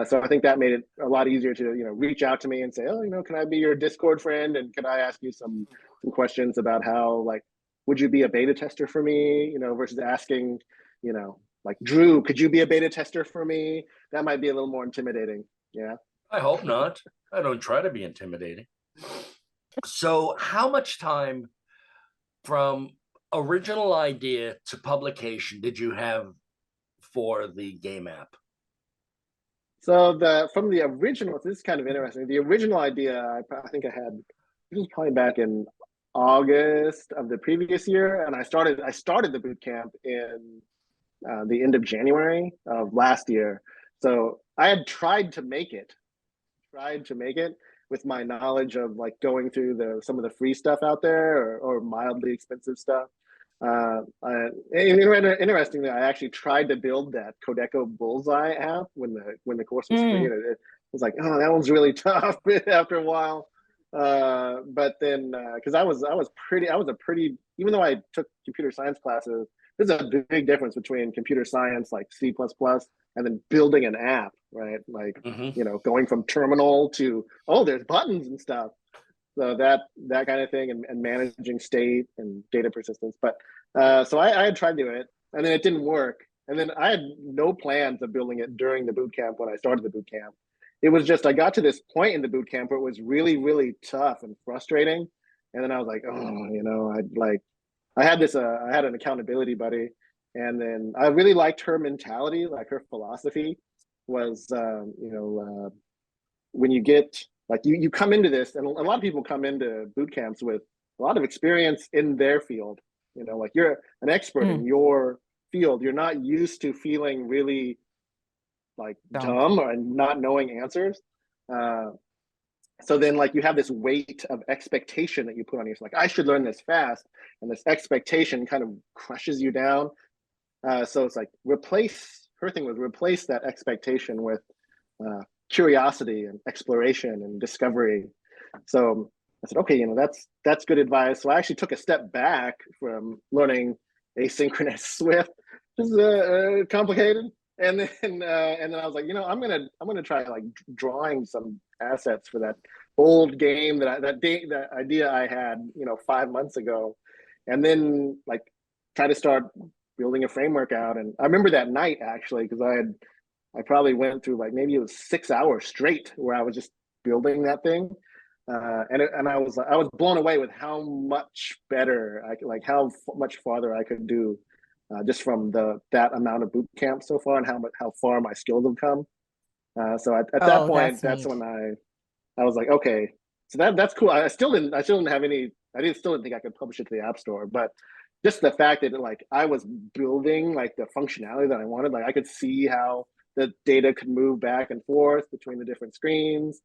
So I think that made it a lot easier to reach out to me and say, can I be your Discord friend, and can I ask you some questions about how, like, would you be a beta tester for me, versus asking, like, Drew, could you be a beta tester for me? That might be a little more intimidating. Yeah. I hope not. I don't try to be intimidating. So how much time from original idea to publication did you have for the game app? So from the original, this is kind of interesting. The original idea, I think I had, it was probably back in August of the previous year, and I started the boot camp in the end of January of last year. So I had tried to make it with my knowledge of like going through some of the free stuff out there or mildly expensive stuff. Interestingly, I actually tried to build that Kodeco Bullseye app when the course was free. It was like, oh, that one's really tough after a while. But then because I was a pretty, even though I took computer science classes, there's a big difference between computer science like C++ and then building an app, right? Like going from terminal to there's buttons and stuff. So that kind of thing, and managing state and data persistence. But so I had tried to do it, and then it didn't work. And then I had no plans of building it during the boot camp when I started the boot camp. It was just I got to this point in the boot camp where it was really, really tough and frustrating. And then I was like, I had an accountability buddy, and then I really liked her mentality, like her philosophy was, when you get like you come into this, and a lot of people come into boot camps with a lot of experience in their field. Like you're an expert in your field. You're not used to feeling really like dumb or not knowing answers. So then like you have this weight of expectation that you put on yourself. Like I should learn this fast, and this expectation kind of crushes you down. So it's like replace her thing was replace that expectation with curiosity and exploration and discovery. So I said, okay, that's good advice. So I actually took a step back from learning asynchronous Swift, which is complicated. And then I was like, I'm gonna try like drawing some assets for that old game that idea I had 5 months ago, and then like try to start building a framework out. And I remember that night actually, because I probably went through like maybe it was 6 hours straight where I was just building that thing. And I was blown away with how much better how much farther I could do just from that amount of boot camp so far, and how far my skills have come. So at that point, that's when I was like, okay, so that's cool. I still didn't have any. Still didn't think I could publish it to the App Store, but just the fact that like I was building like the functionality that I wanted, like I could see how the data could move back and forth between the different screens,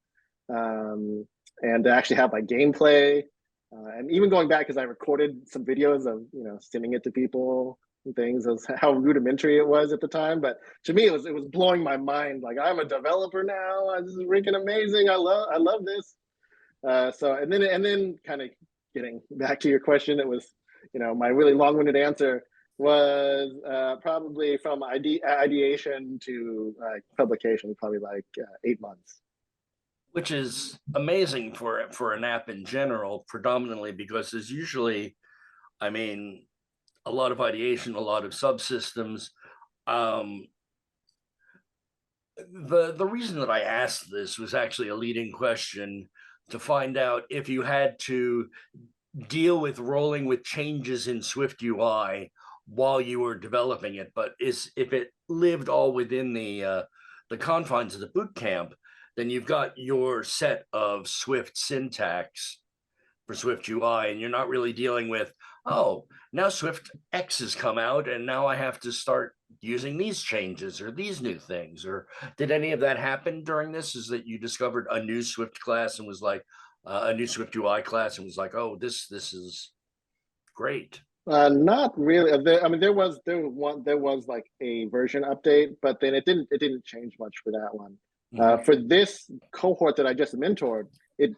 and to actually have like gameplay, and even going back because I recorded some videos of sending it to people and things, as how rudimentary it was at the time. But to me, it was blowing my mind. Like, I'm a developer now. This is freaking amazing. I love this. So and then kind of getting back to your question, it was my really long-winded answer was probably from ideation to publication, probably like 8 months. Which is amazing for an app in general, predominantly because there's usually, I mean, a lot of ideation, a lot of subsystems. The reason that I asked this was actually a leading question to find out if you had to deal with rolling with changes in Swift UI while you were developing it, but if it lived all within the confines of the boot camp, then you've got your set of Swift syntax for Swift UI, and you're not really dealing with, oh, now Swift X has come out, and now I have to start using these changes or these new things. Or did any of that happen during this? Is that you discovered a new Swift class and was like, a new Swift UI class and was like, oh, this is great? Not really. There was like a version update, but then it didn't change much for that one. For this cohort that I just mentored, it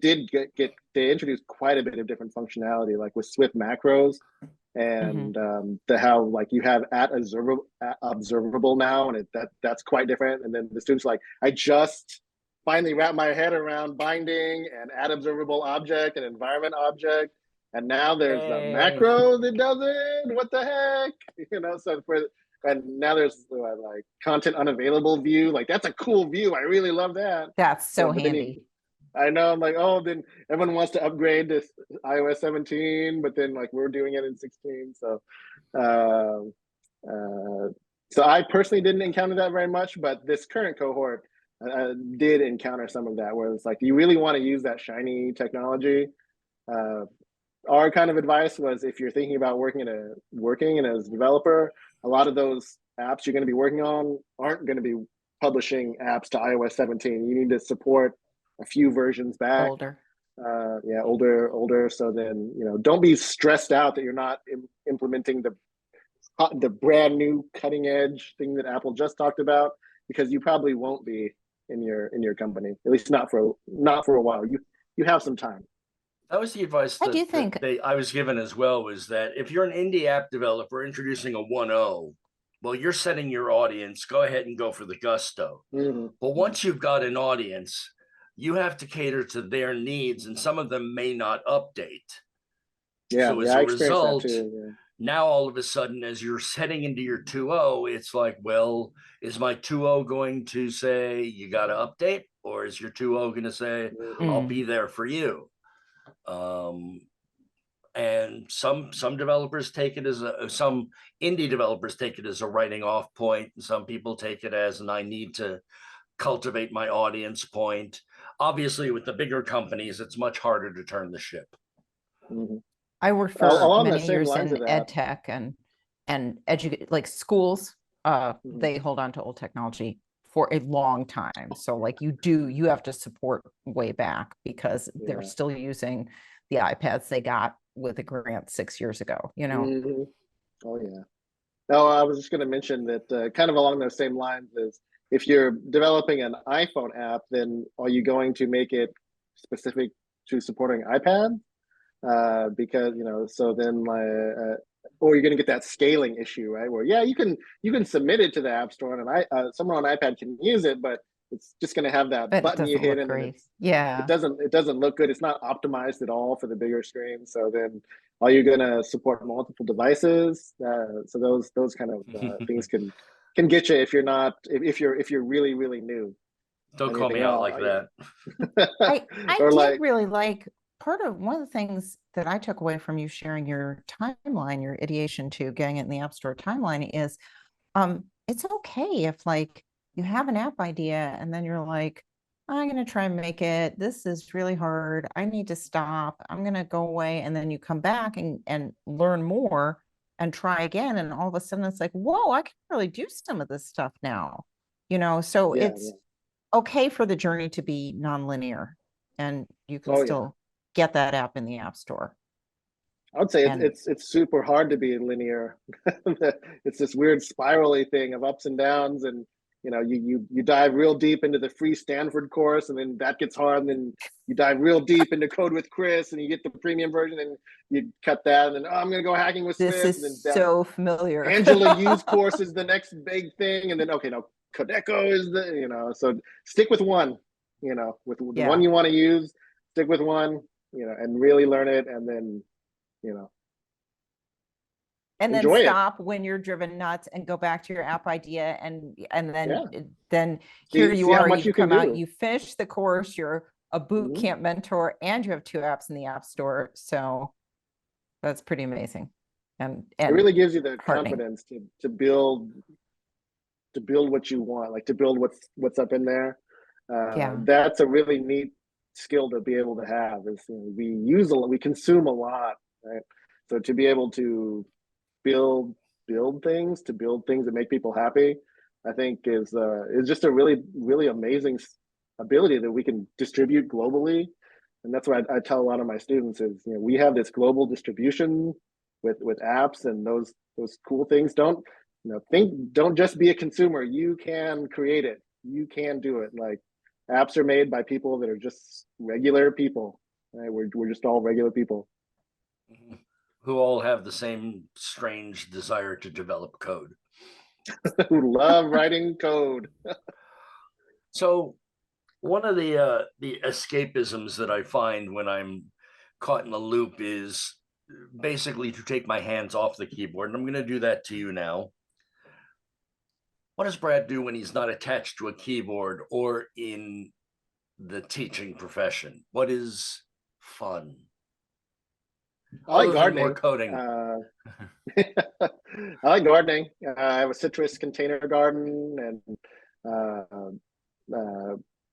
did they introduced quite a bit of different functionality, like with Swift macros, and how like you have observable now, and that's quite different. And then the students like, I just finally wrapped my head around binding and add observable object and environment object, and now there's a macro that does it. What the heck, and now there's like content unavailable view. Like, that's a cool view. I really love that. That's so handy. I know. I'm like, oh, then everyone wants to upgrade to iOS 17, but then like we're doing it in 16. So, so I personally didn't encounter that very much, but this current cohort did encounter some of that, where it's like, you really want to use that shiny technology. Our kind of advice was, if you're thinking about working as a developer, a lot of those apps you're going to be working on aren't going to be publishing apps to iOS 17. You need to support a few versions back. Older. Older. So then, don't be stressed out that you're not implementing the brand new cutting edge thing that Apple just talked about, because you probably won't be in your company, at least not for a while. You have some time. That was the advice I was given as well, was that if you're an indie app developer introducing a 1.0, well, you're setting your audience, go ahead and go for the gusto. But once you've got an audience, you have to cater to their needs, and some of them may not update. So as a result, now all of a sudden, as you're heading into your 2.0, it's like, well, is my 2.0 going to say you got to update, or is your 2.0 going to say I'll be there for you? And some developers take it as some indie developers take it as a writing off point, and some people take it as I need to cultivate my audience point. Obviously, with the bigger companies, it's much harder to turn the ship. I worked for many years in ed tech and like schools. They hold on to old technology for a long time. So like you have to support way back, because they're still using the iPads they got with a grant 6 years ago, Oh yeah. No, I was just going to mention that kind of along those same lines is if you're developing an iPhone app, then are you going to make it specific to supporting iPad? Because so then or you're going to get that scaling issue, right? Where yeah, you can submit it to the App Store, and someone on iPad can use it, but it's just going to have that But it button you doesn't hit, look and then great. it Yeah. doesn't look good. It's not optimized at all for the bigger screen. So then, are you going to support multiple devices? So those kind of things can get you if you're not if you're really really new. Don't call me Anything out else? like that. I Or did really like one of the things that I took away from you sharing your timeline, your ideation to getting it in the App Store timeline is it's okay if like you have an app idea and then you're like, I'm going to try and make it. This is really hard. I need to stop. I'm going to go away. And then you come back and learn more and try again. And all of a sudden it's like, whoa, I can really do some of this stuff now. So yeah, it's okay for the journey to be nonlinear and you can oh yeah. still get that app in the App Store. I would say And it's super hard to be linear. It's this weird spirally thing of ups and downs, and you dive real deep into the free Stanford course, and then that gets hard, and then you dive real deep into Code with Chris, and you get the premium version, and you cut that, and then I'm gonna go hacking with this Smith, is and then so familiar. Angela Yu's course is the next big thing, and then okay, no, Kodeco is so stick with one, with the one you want to use, stick with one, and really learn it, and then and then enjoy stop when you're driven nuts and go back to your app idea and then here you see how are, much you've you can come out, do. you finished the course, you're a boot Mhm. camp mentor, and you have 2 apps in the App Store. So that's pretty amazing. And It really gives you the heartening. confidence to build what you want, like to build what's up in there. That's a really neat skill to be able to have. Is we consume a lot, right? So to be able to build things, that make people happy, I think is just a really really amazing ability that we can distribute globally. And that's what I tell a lot of my students is we have this global distribution with apps and those cool things. Don't just be a consumer. You can create it. You can do it. Like apps are made by people that are just regular people. Right? We're just all regular people who all have the same strange desire to develop code. who love writing code. So one of the escapisms that I find when I'm caught in a loop is basically to take my hands off the keyboard, and I'm going to do that to you now. What does Brad do when he's not attached to a keyboard or in the teaching profession? What is fun? I like Other than more gardening. coding. I like gardening. I have a citrus container garden and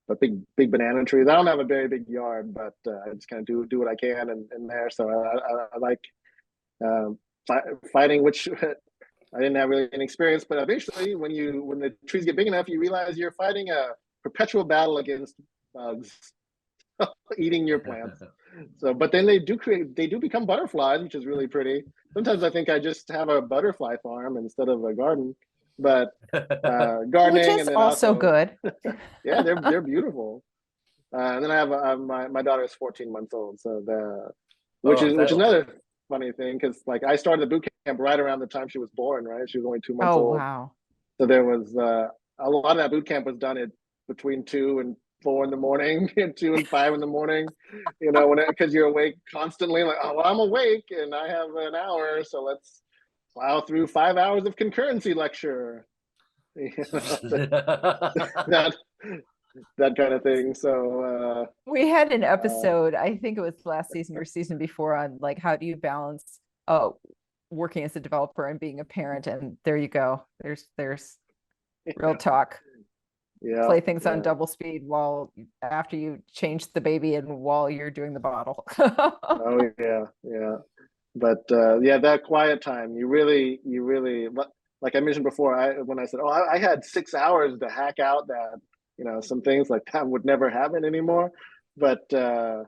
a big banana trees. I don't have a very big yard, but I just kind of do what I can in there. So I like fighting, which I didn't have really any experience, but eventually when the trees get big enough, you realize you're fighting a perpetual battle against bugs eating your plants. So, but then they do become butterflies, which is really pretty. Sometimes I think I just have a butterfly farm instead of a garden, but gardening, which is and then also good. Yeah, they're beautiful. And then I have my daughter is 14 months old, so which is another funny thing, because like I started the boot camp right around the time she was born, right? She was only 2 months old. Wow. So there was a lot of that boot camp was done at between 2 and 4 in the morning, and 2 and 5 in the morning, because you're awake constantly. Like, oh, well, I'm awake and I have an hour, so let's plow through 5 hours of concurrency lecture. That kind of thing. So we had an episode, I think it was last season or season before, on like how do you balance working as a developer and being a parent, and there you go. There's real talk. Yeah, play things on double speed while after you change the baby and while you're doing the bottle. Oh yeah. But that quiet time, you really, like I mentioned before, when I said, oh, I had 6 hours to hack out that, some things like that would never happen anymore, but or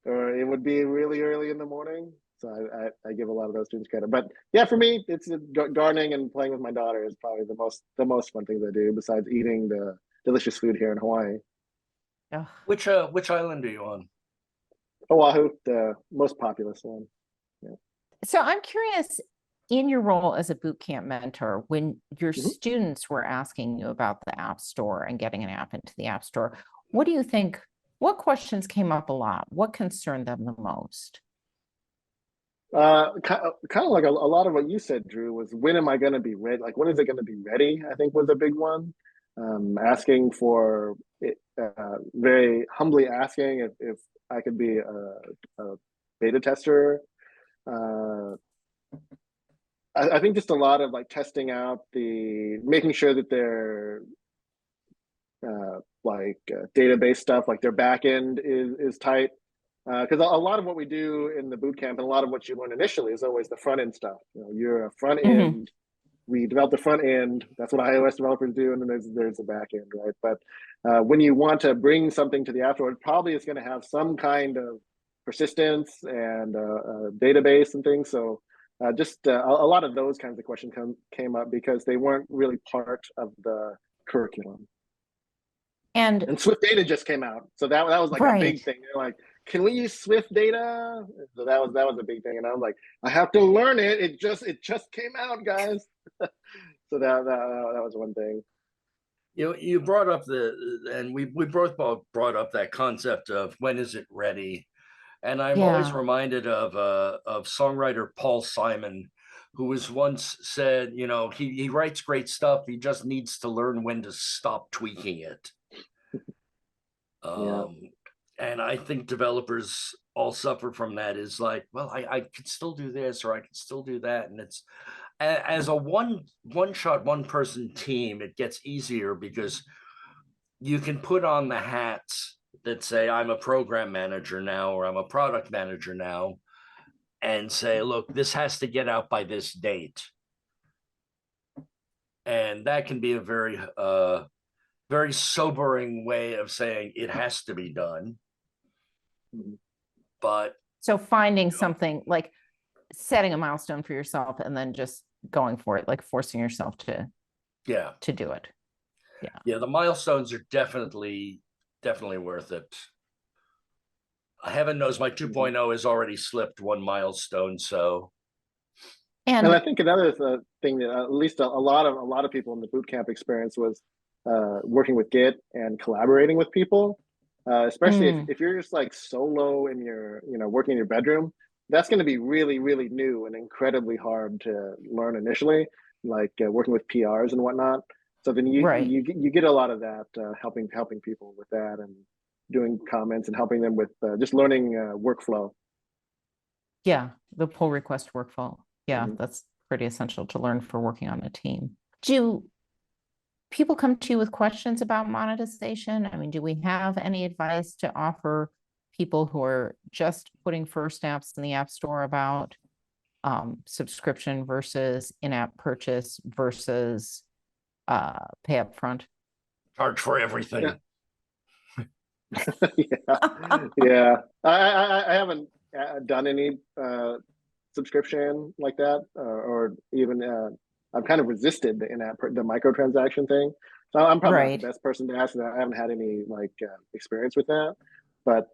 it would be really early in the morning. So I give a lot of those students credit. But yeah, for me, it's gardening and playing with my daughter is probably the most fun things I do besides eating the delicious food here in Hawaii. Ugh. Which island are you on? Oahu, the most populous one. Yeah. So I'm curious, in your role as a boot camp mentor, when your students were asking you about the App Store and getting an app into the App Store, what do you think, what questions came up a lot? What concerned them the most? Kind of like a lot of what you said, Drew, was when am I going to be ready? Like, when is it going to be ready? I think was a big one. Asking for it, very humbly asking if I could be a beta tester. I think just a lot of like testing out making sure that their database stuff, like their back end is tight. Because a lot of what we do in the boot camp and a lot of what you learn initially is always the front end stuff. You're a front end. We develop the front end. That's what iOS developers do, and then there's the back end, right? But when you want to bring something to the App Store, it probably is going to have some kind of persistence and database and things. So just a lot of those kinds of questions came up because they weren't really part of the curriculum. And Swift Data just came out, so that was like a big thing. They're like, can we use Swift Data? So that was a big thing, and I was like, I have to learn it. It just came out, guys. So that was one thing. You brought up and we both brought up that concept of when is it ready, and I'm always reminded of songwriter Paul Simon, who was once said, he writes great stuff. He just needs to learn when to stop tweaking it. And I think developers all suffer from that. Is like, well, I could still do this or I could still do that, and it's as a one shot one person team, it gets easier because you can put on the hats that say I'm a program manager now or I'm a product manager now, and say, look, this has to get out by this date, and that can be a very very sobering way of saying it has to be done. But so finding something like setting a milestone for yourself and then just going for it, like forcing yourself to do it. Yeah, the milestones are definitely worth it. Heaven knows my 2.0 has already slipped one milestone. So and I think another thing that at least a lot of people in the bootcamp experience was working with Git and collaborating with people, especially if you're just like solo in your, working in your bedroom. That's going to be really, really new and incredibly hard to learn initially, like working with PRs and whatnot. So then you get a lot of that helping people with that and doing comments and helping them with just learning workflow. Yeah, the pull request workflow. Yeah, that's pretty essential to learn for working on a team. Do people come to you with questions about monetization? I mean, do we have any advice to offer people who are just putting first apps in the App Store about subscription versus in-app purchase versus pay up front? Charge for everything. Yeah. I haven't done any subscription like that, or even I've kind of resisted the in-app the microtransaction thing. So I'm probably not the best person to ask that. I haven't had any experience with that, but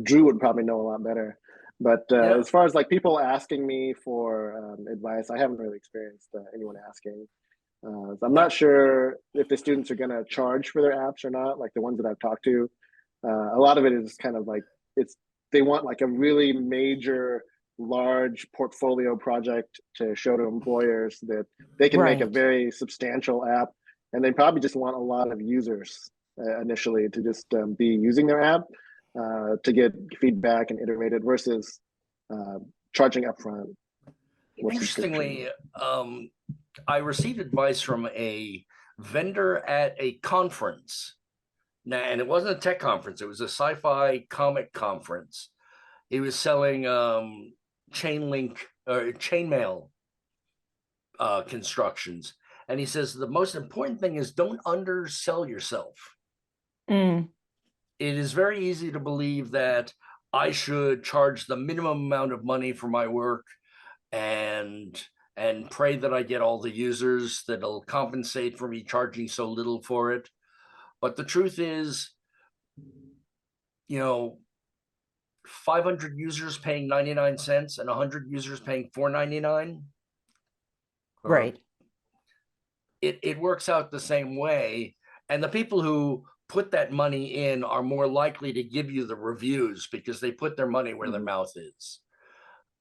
Drew would probably know a lot better. But as far as like people asking me for advice, I haven't really experienced anyone asking. So I'm not sure if the students are going to charge for their apps or not. Like the ones that I've talked to, a lot of it is kind of like they want like a really major, large portfolio project to show to employers that they can make a very substantial app, and they probably just want a lot of users initially to just be using their app to get feedback and iterate it versus charging upfront. Interestingly, I received advice from a vendor at a conference. Now, and it wasn't a tech conference, it was a sci-fi comic conference. He was selling chainmail constructions. And he says, the most important thing is don't undersell yourself. It is very easy to believe that I should charge the minimum amount of money for my work and pray that I get all the users that'll compensate for me charging so little for it. But the truth is, 500 users paying 99 cents and 100 users paying $4.99. Right. It works out the same way. And the people who put that money in are more likely to give you the reviews because they put their money where their mouth is.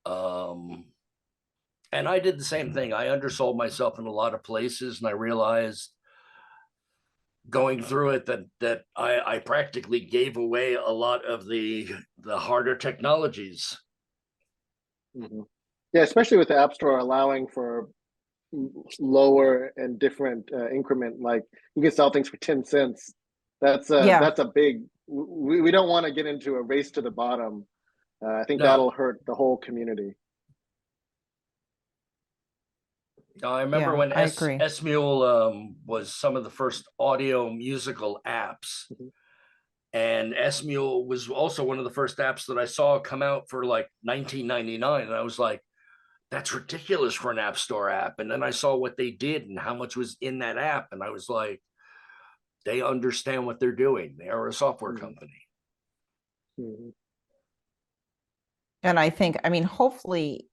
And I did the same thing. I undersold myself in a lot of places, and I realized going through it that I practically gave away a lot of the harder technologies. Yeah, especially with the App Store allowing for lower and different increment. Like you can sell things for 10 cents. That's a big. We don't want to get into a race to the bottom. I think that'll hurt the whole community. I remember when S-Mule was some of the first audio musical apps. And S-Mule was also one of the first apps that I saw come out for like $19.99. And I was like, that's ridiculous for an App Store app. And then I saw what they did and how much was in that app. And I was like, they understand what they're doing. They are a software company. And I think, hopefully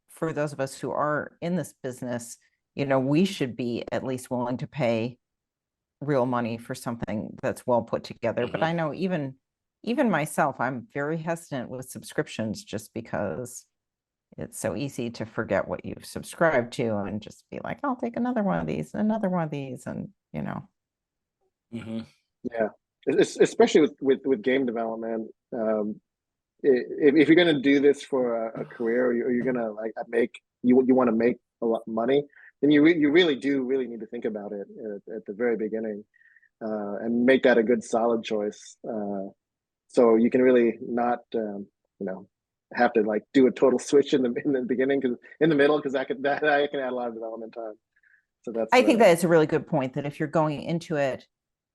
for those of us who are in this business, we should be at least willing to pay real money for something that's well put together. But I know even myself, I'm very hesitant with subscriptions just because it's so easy to forget what you've subscribed to and just be like, I'll take another one of these, and Yeah, especially with game development. If you're going to do this for a career, or you're going to you want to make a lot of money, then you really need to think about it at the very beginning, and make that a good solid choice, so you can really not have to do a total switch in the beginning, because in the middle, because that can add a lot of development time. So I think that is a really good point, that if you're going into it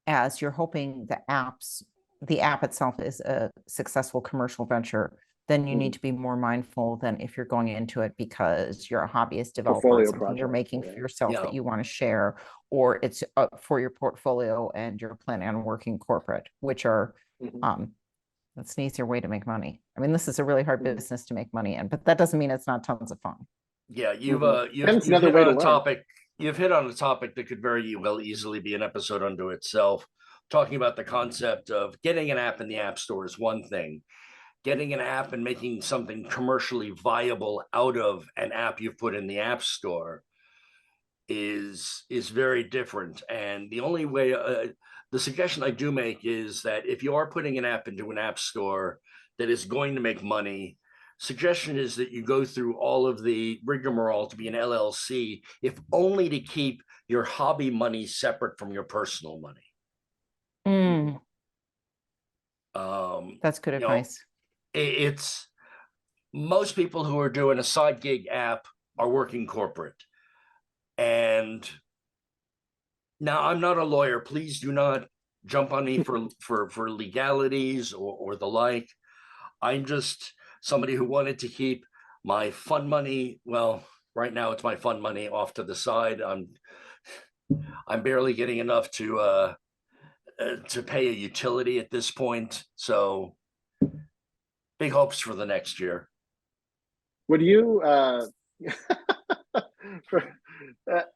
as you're hoping the app itself is a successful commercial venture, then you need to be more mindful than if you're going into it because you're a hobbyist developer, something you're making for yourself that you want to share, or it's for your portfolio and you're planning on working corporate, which are that's an easier way to make money. This is a really hard business to make money in, but that doesn't mean it's not tons of fun. Yeah, you've hit on a topic. You've hit on a topic that could very well easily be an episode unto itself. Talking about the concept of getting an app in the App Store is one thing. Getting an app and making something commercially viable out of an app you've put in the App Store is very different. And the only way, the suggestion I do make is that if you are putting an app into an App Store that is going to make money, suggestion is that you go through all of the rigmarole to be an LLC, if only to keep your hobby money separate from your personal money. That's good advice. It's most people who are doing a side gig app are working corporate. And now, I'm not a lawyer. Please do not jump on me for legalities or the like. I'm just somebody who wanted to keep my fun money. Well, right now it's my fun money off to the side. I'm barely getting enough to pay a utility at this point. So big hopes for the next year. Would you, out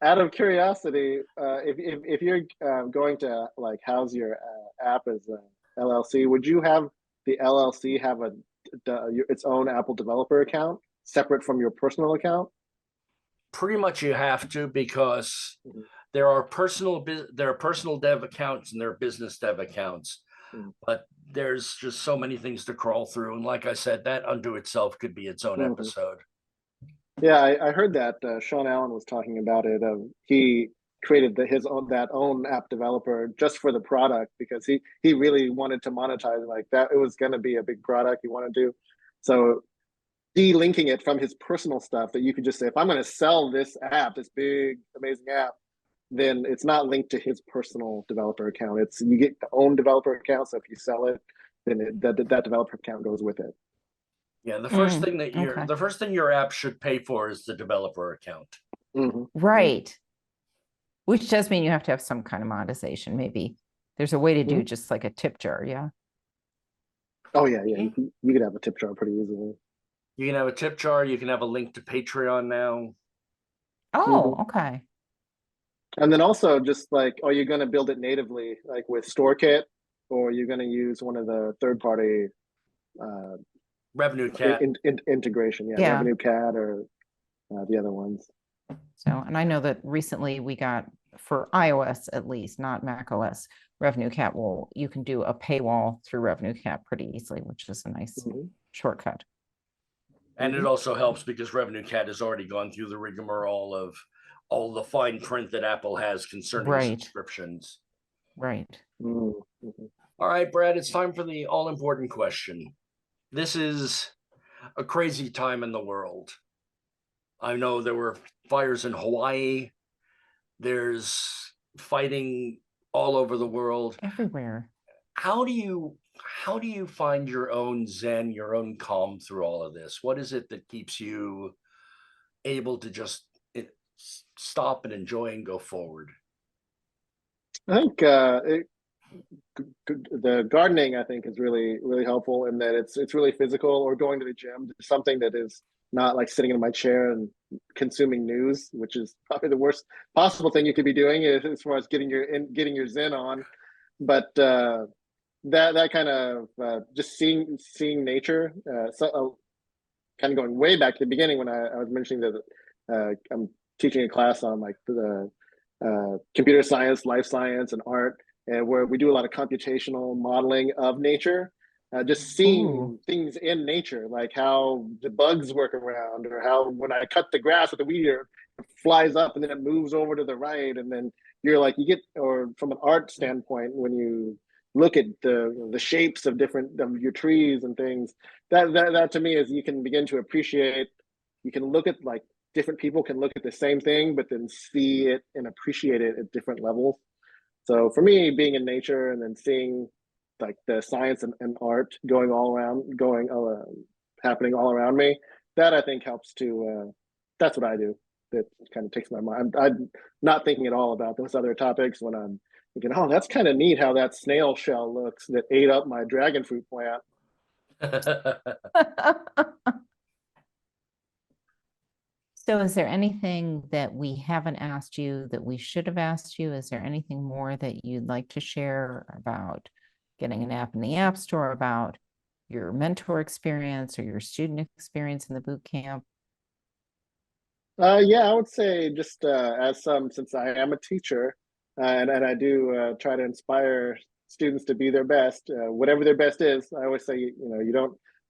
of curiosity, if you're going to house your app as an LLC, would you have the LLC have its own Apple developer account separate from your personal account? Pretty much you have to, because there are personal dev accounts and there are business dev accounts, but there's just so many things to crawl through. And like I said, that unto itself could be its own episode. Yeah, I heard that Sean Allen was talking about it. He created his own app developer just for the product, because he really wanted to monetize like that. It was going to be a big product he wanted to do. So de-linking it from his personal stuff, that you could just say, if I'm going to sell this app, this big, amazing app, then it's not linked to his personal developer account. You get the own developer account. So if you sell it, then that developer account goes with it. Yeah, the first thing that okay. the first thing your app should pay for is the developer account. Right. Which does mean you have to have some kind of monetization. Maybe there's a way to do just like a tip jar. Yeah. Oh yeah. You could have a tip jar pretty easily. You can have a tip jar. You can have a link to Patreon now. Oh, okay. And then also just like, are you going to build it natively, like with StoreKit, or you're going to use one of the third-party Revenue Cat integration? Yeah, Revenue Cat or the other ones. So, and I know that recently we got, for iOS at least, not Mac OS, Revenue Cat you can do a paywall through Revenue Cat pretty easily, which is a nice shortcut. And it also helps because Revenue Cat has already gone through the rigmarole of all the fine print that Apple has concerning subscriptions. Right. All right, Brad, it's time for the all-important question. This is a crazy time in the world. I know there were fires in Hawaii. There's fighting all over the world. Everywhere. How do you find your own zen, your own calm through all of this? What is it that keeps you able to just stop and enjoy and go forward? I think the gardening, I think, is really, really helpful in that it's really physical, or going to the gym, something that is not like sitting in my chair and consuming news, which is probably the worst possible thing you could be doing as far as getting your zen on. But that kind of just seeing nature, kind of going way back to the beginning when I was mentioning that I'm teaching a class on like the computer science, life science, and art, and where we do a lot of computational modeling of nature. Just seeing things in nature, like how the bugs work around, or how when I cut the grass with the weed eater, it flies up and then it moves over to the right, and then you get, or from an art standpoint, when you look at the shapes of your trees and things, that to me is, you can begin to appreciate. You can look at, like, different people can look at the same thing, but then see it and appreciate it at different levels. So for me, being in nature and then seeing like the science and art happening all around me, that I think helps to, that's what I do. That kind of takes my mind. I'm not thinking at all about those other topics when I'm thinking, oh, that's kind of neat how that snail shell looks that ate up my dragon fruit plant. So is there anything that we haven't asked you that we should have asked you? Is there anything more that you'd like to share about getting an app in the App Store, about your mentor experience or your student experience in the boot camp? Yeah, I would say just since I am a teacher, and I do try to inspire students to be their best, whatever their best is. I always say,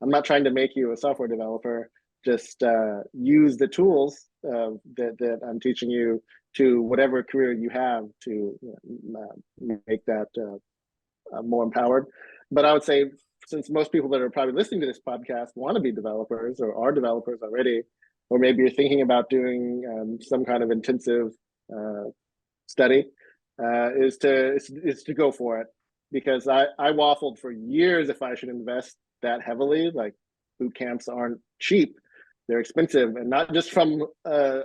I'm not trying to make you a software developer. Just use the tools that I'm teaching you to whatever career you have to make that more empowered. But I would say, since most people that are probably listening to this podcast want to be developers or are developers already, or maybe you're thinking about doing some kind of intensive study, is to go for it. Because I waffled for years if I should invest that heavily. Like, boot camps aren't cheap; they're expensive, and not just from a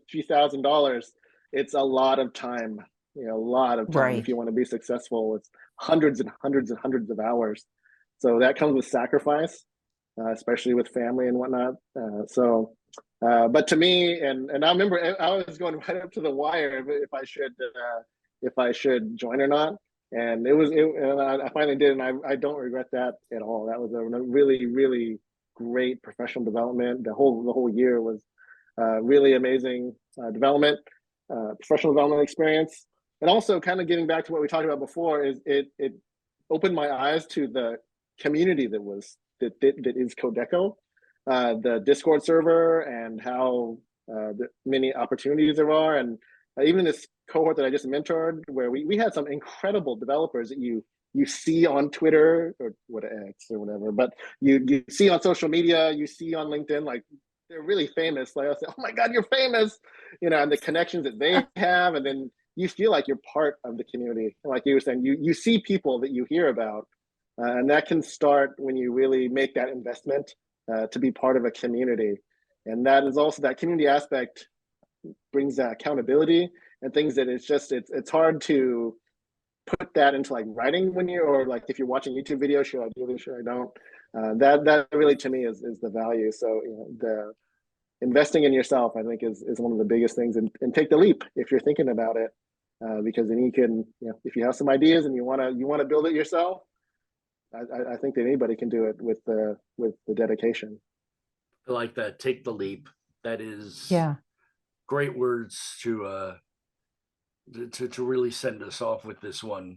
few $1,000s. It's a lot of time. A lot of time. If you want to be successful, it's hundreds and hundreds and hundreds of hours. So that comes with sacrifice, especially with family and whatnot. But to me, and I remember I was going right up to the wire if I should join or not. And and I finally did, and I don't regret that at all. That was a really, really great professional development. The whole year was really amazing professional development experience. And also, kind of getting back to what we talked about before, is it opened my eyes to the community that is Kodeco, the Discord server, and how many opportunities there are, and even this cohort that I just mentored, where we had some incredible developers that you see on Twitter or X or whatever, but you see on social media, you see on LinkedIn, like, they're really famous. Like, I say, oh my God, you're famous, and the connections that they have, and then you feel like you're part of the community. Like you were saying, you see people that you hear about And that can start when you really make that investment to be part of a community. And that is also, that community aspect brings that accountability and things that it's hard to put that into like writing when you're, or like if you're watching YouTube videos, should I do this, should I don't? That really to me is the value. So the investing in yourself, I think, is one of the biggest things, and take the leap if you're thinking about it, because then you can, if you have some ideas and you want to build it yourself, I think that anybody can do it with the dedication. I like that. Take the leap. That is great words to really send us off with this one.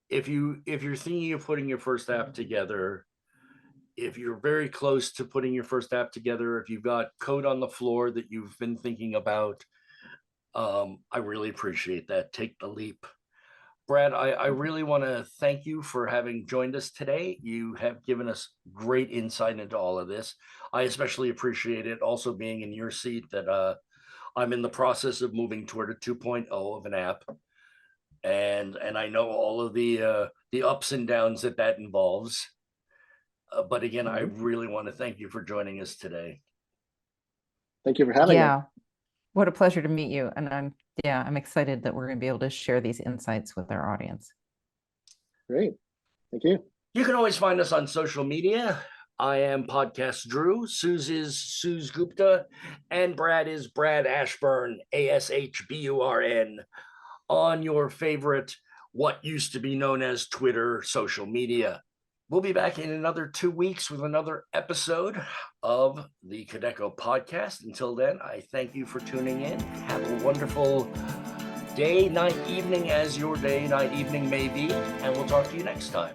If you're thinking of putting your first app together, if you're very close to putting your first app together, if you've got code on the floor that you've been thinking about, I really appreciate that. Take the leap. Brad, I really want to thank you for having joined us today. You have given us great insight into all of this. I especially appreciate it also being in your seat that I'm in the process of moving toward a 2.0 of an app. And I know all of the ups and downs that involves. But again, I really want to thank you for joining us today. Thank you for having me. What a pleasure to meet you. And I'm excited that we're going to be able to share these insights with our audience. Great. Thank you. You can always find us on social media. I am Podcast Dru. Suze is Suze Gupta. And Brad is Brad Ashburn, ASHBURN, on your favorite, what used to be known as Twitter social media. We'll be back in another 2 weeks with another episode of the Kodeco podcast. Until then, I thank you for tuning in. Have a wonderful day, night, evening, as your day, night, evening may be, and we'll talk to you next time.